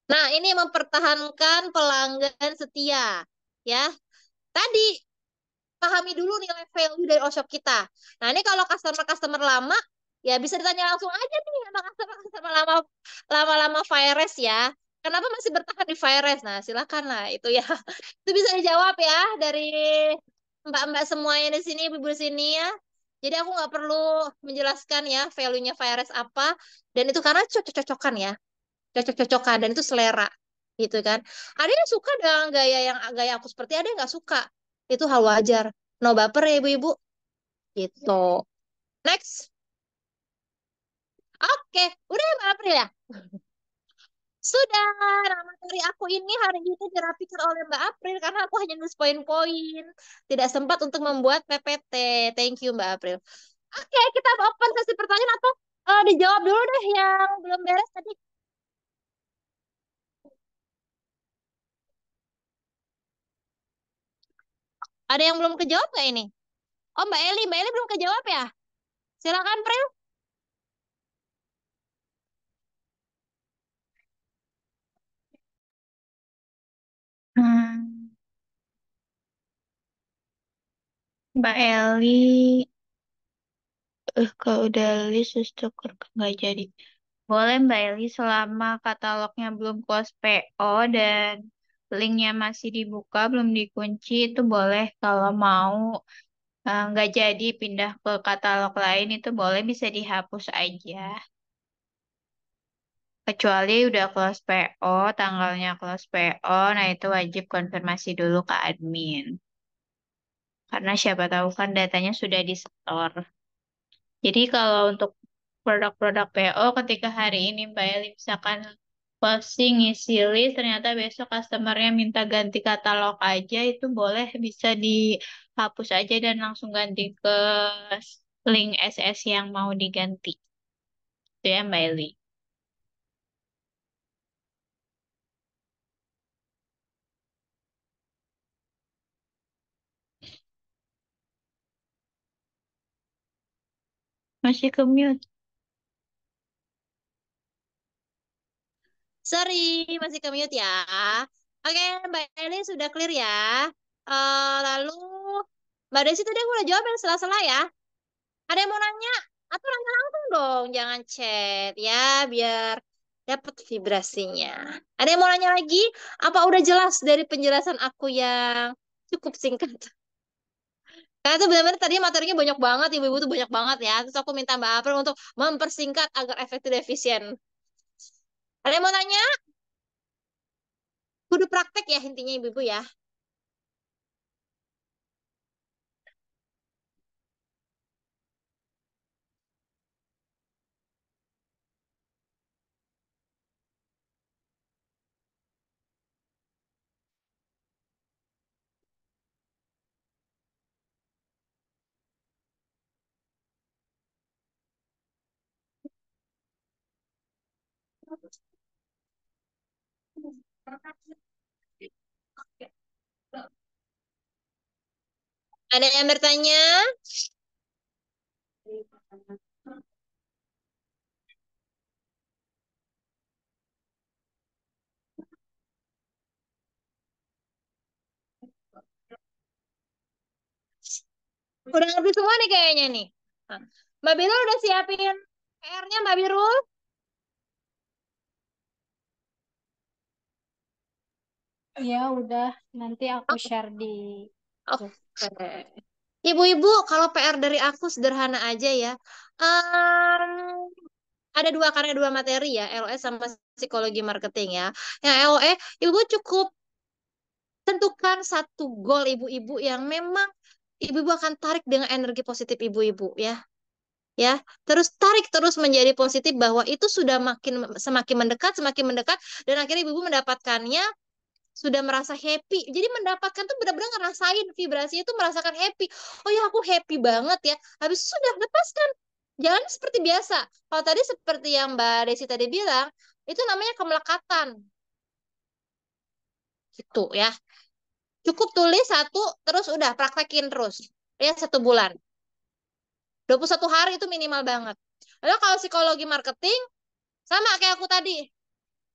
Nah, ini mempertahankan pelanggan setia, ya. Tadi pahami dulu nilai value dari all shop kita. Nah, ini kalau customer-customer lama, ya bisa ditanya langsung aja nih sama customer-customer lama-lama Fires ya. Kenapa masih bertahan di Fires? Nah, silakan lah itu ya. Itu bisa dijawab ya dari mbak-mbak semuanya di sini, ibu di sini ya. Jadi aku nggak perlu menjelaskan ya value-nya Fires apa. Dan itu karena cocok-cocokan ya. Cocok-cocokan dan itu selera gitu kan. Ada yang suka dengan gaya aku seperti, ada yang nggak suka. Itu hal wajar. No baper ya ibu-ibu. Gitu. Next. Oke, udah ya Mbak April ya? Sudah, nah materi aku ini hari ini dirapikan oleh Mbak April karena aku hanya nulis poin-poin. Tidak sempat untuk membuat PPT. Thank you Mbak April. Oke, kita open sesi pertanyaan atau dijawab dulu deh yang belum beres tadi. Ada yang belum kejawab nggak ini? Oh Mbak Eli belum kejawab ya? Silakan Pril. Hmm, Mbak Eli, kalau udah list stok nggak jadi. Boleh Mbak Eli selama katalognya belum close PO dan linknya masih dibuka, belum dikunci, itu boleh kalau mau nggak jadi pindah ke katalog lain itu boleh bisa dihapus aja. Kecuali udah close PO, tanggalnya close PO, nah itu wajib konfirmasi dulu ke admin. Karena siapa tahu kan datanya sudah di-store. Jadi kalau untuk produk-produk PO ketika hari ini Mbak Eli misalkan posting ngisi list, ternyata besok customernya minta ganti katalog aja, itu boleh bisa dihapus aja dan langsung ganti ke link SS yang mau diganti. Itu ya Mbak Eli. Masih ke mute. Sorry, masih ke mute ya. Oke, Mbak Eli sudah clear ya. Lalu Mbak Desi tadi aku udah jawab yang sela-sela ya. Ada yang mau nanya? Atau nanya langsung dong, jangan chat ya, biar dapat vibrasinya. Ada yang mau nanya lagi? Apa udah jelas dari penjelasan aku yang cukup singkat? Karena itu benar-benar tadi materinya banyak banget, ibu-ibu tuh banyak banget ya. Terus aku minta Mbak April untuk mempersingkat agar efektif dan efisien. Ada yang mau tanya? Kudu praktek ya intinya ibu-ibu ya. Ada yang bertanya? Udah ngerti semua nih kayaknya nih. Nah, Mbak Birul udah siapin PR-nya Mbak Birul? Ya udah, nanti aku share di grup. Oke. Ibu-ibu, kalau PR dari aku sederhana aja ya. Em, ada dua, karena dua materi ya, LOE sama psikologi marketing ya. Yang LOE, ibu cukup tentukan satu goal ibu-ibu yang memang ibu-ibu akan tarik dengan energi positif ibu-ibu ya. Ya, terus tarik terus menjadi positif bahwa itu sudah semakin mendekat dan akhirnya ibu-ibu mendapatkannya sudah merasa happy. Jadi mendapatkan tuh benar-benar ngerasain vibrasinya tuh merasakan happy. Oh ya, aku happy banget ya. Habis itu sudah lepaskan. Jalan seperti biasa. Kalau tadi seperti yang Mbak Desi tadi bilang, itu namanya kemelekatan. Gitu ya. Cukup tulis satu, terus udah praktekin terus. Ya, 1 bulan. 21 hari itu minimal banget. Lalu kalau psikologi marketing, sama kayak aku tadi.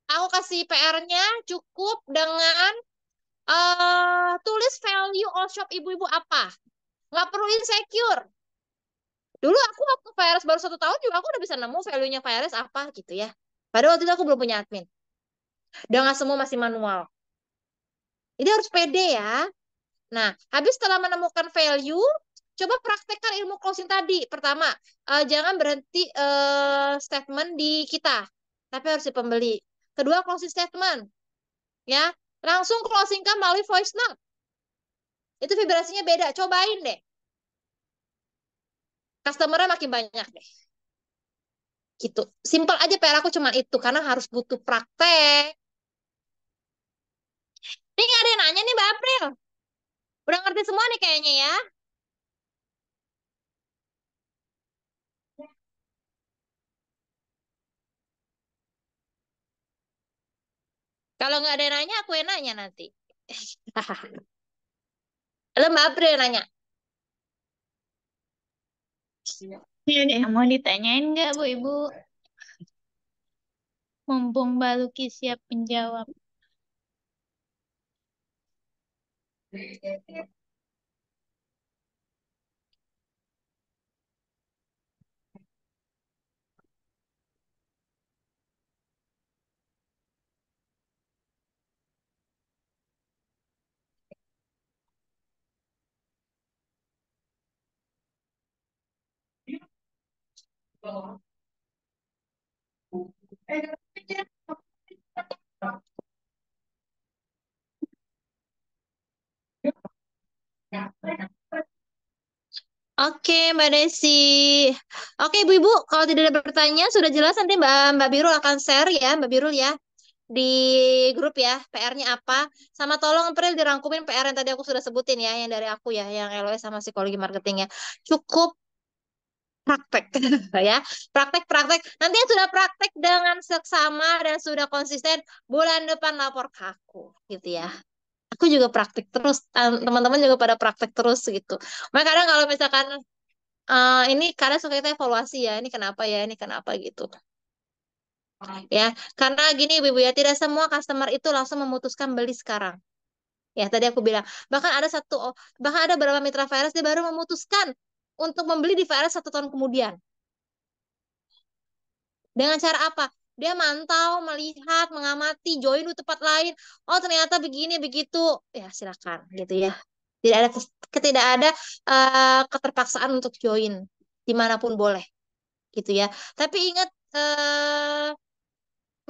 Aku kasih PR-nya cukup dengan tulis value all shop ibu-ibu apa. Nggak perlu insecure. Dulu aku waktu VRS baru 1 tahun juga aku udah bisa nemu value-nya VRS apa gitu ya. Padahal waktu itu aku belum punya admin. Dengan semua masih manual. Jadi harus pede ya. Nah, habis setelah menemukan value, coba praktekkan ilmu closing tadi. Pertama, jangan berhenti statement di kita, tapi harus di pembeli. Kedua, closing statement, ya. Langsung closing kan melalui voice note. Itu vibrasinya beda. Cobain deh. Customer-nya makin banyak deh. Gitu. Simpel aja PR aku cuma itu, karena harus butuh praktek. Ini nggak ada yang nanya nih Mbak April. Udah ngerti semua nih kayaknya ya. Kalau nggak ada yang nanya, aku yang nanya nanti. Lalu Mbak April yang nanya. Ini ada yang mau ditanyain nggak, Bu Ibu? Mumpung Mbak Luki siap menjawab. Oke, Mbak Desi. Oke, Ibu-ibu, kalau tidak ada pertanyaan, sudah jelas nanti Mbak Birul akan share ya, Mbak Birul ya, di grup ya, PR-nya apa. Sama tolong April dirangkumin PR yang tadi aku sudah sebutin ya, yang dari aku ya, yang LOS sama psikologi marketing ya. Cukup praktek ya, praktek-praktek. Nanti yang sudah praktek dengan seksama dan sudah konsisten, bulan depan lapor ke aku, gitu ya. Aku juga praktek terus, teman-teman juga pada praktek terus gitu. Makanya kadang kalau misalkan ini kadang suka kita evaluasi ya, ini kenapa ya, ini kenapa gitu. Ya, karena gini Ibu ya, tidak semua customer itu langsung memutuskan beli sekarang. Ya, tadi aku bilang, bahkan ada beberapa mitra virus dia baru memutuskan untuk membeli di virus 1 tahun kemudian. Dengan cara apa? Dia mantau, melihat, mengamati, join di tempat lain. Oh, ternyata begini, begitu. Ya, silakan gitu ya. Tidak ada keterpaksaan untuk join dimanapun boleh gitu ya. Tapi ingat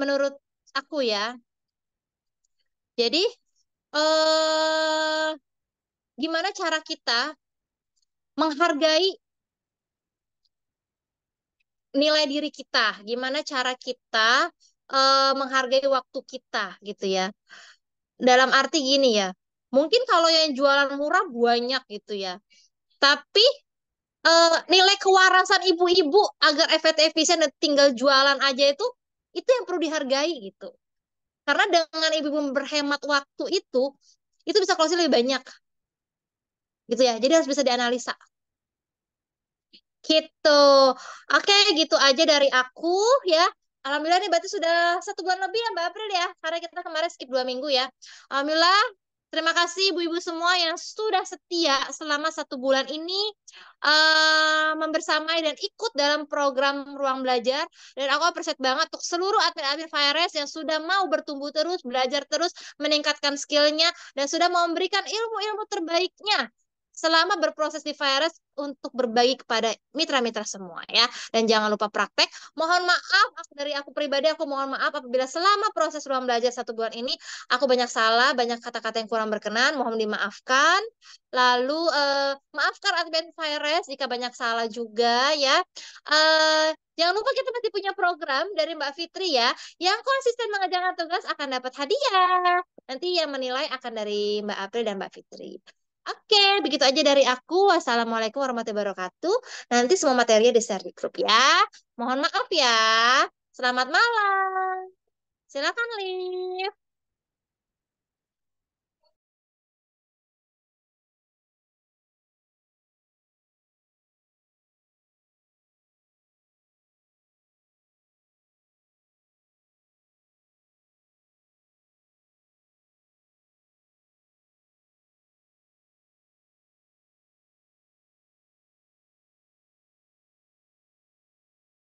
menurut aku ya. Jadi eh gimana cara kita menghargai nilai diri kita? Gimana cara kita menghargai waktu kita gitu ya. Dalam arti gini ya. Mungkin kalau yang jualan murah banyak gitu ya. Tapi nilai kewarasan ibu-ibu agar efisien dan tinggal jualan aja itu yang perlu dihargai gitu. Karena dengan ibu-ibu berhemat waktu itu bisa closing lebih banyak. Gitu ya. Jadi harus bisa dianalisa. Gitu. Oke, gitu aja dari aku ya. Alhamdulillah nih berarti sudah 1 bulan lebih ya Mbak April ya. Karena kita kemarin skip 2 minggu ya. Alhamdulillah. Terima kasih ibu-ibu semua yang sudah setia selama 1 bulan ini membersamai dan ikut dalam program Ruang Belajar. Dan aku appreciate banget untuk seluruh admin-admin FIRS yang sudah mau bertumbuh terus, belajar terus, meningkatkan skillnya, dan sudah mau memberikan ilmu-ilmu terbaiknya selama berproses di FIRS untuk berbagi kepada mitra-mitra semua ya. Dan jangan lupa praktek. Mohon maaf dari aku pribadi, aku mohon maaf apabila selama proses ruang belajar 1 bulan ini aku banyak salah, banyak kata-kata yang kurang berkenan, mohon dimaafkan. Lalu maafkan admin FIRS jika banyak salah juga ya. Jangan lupa kita masih punya program dari Mbak Fitri ya, yang konsisten mengerjakan tugas akan dapat hadiah. Nanti yang menilai akan dari Mbak April dan Mbak Fitri. Oke, begitu aja dari aku. Wassalamualaikum warahmatullahi wabarakatuh. Nanti semua materinya di-share di grup ya. Mohon maaf ya. Selamat malam. Silakan, Liv.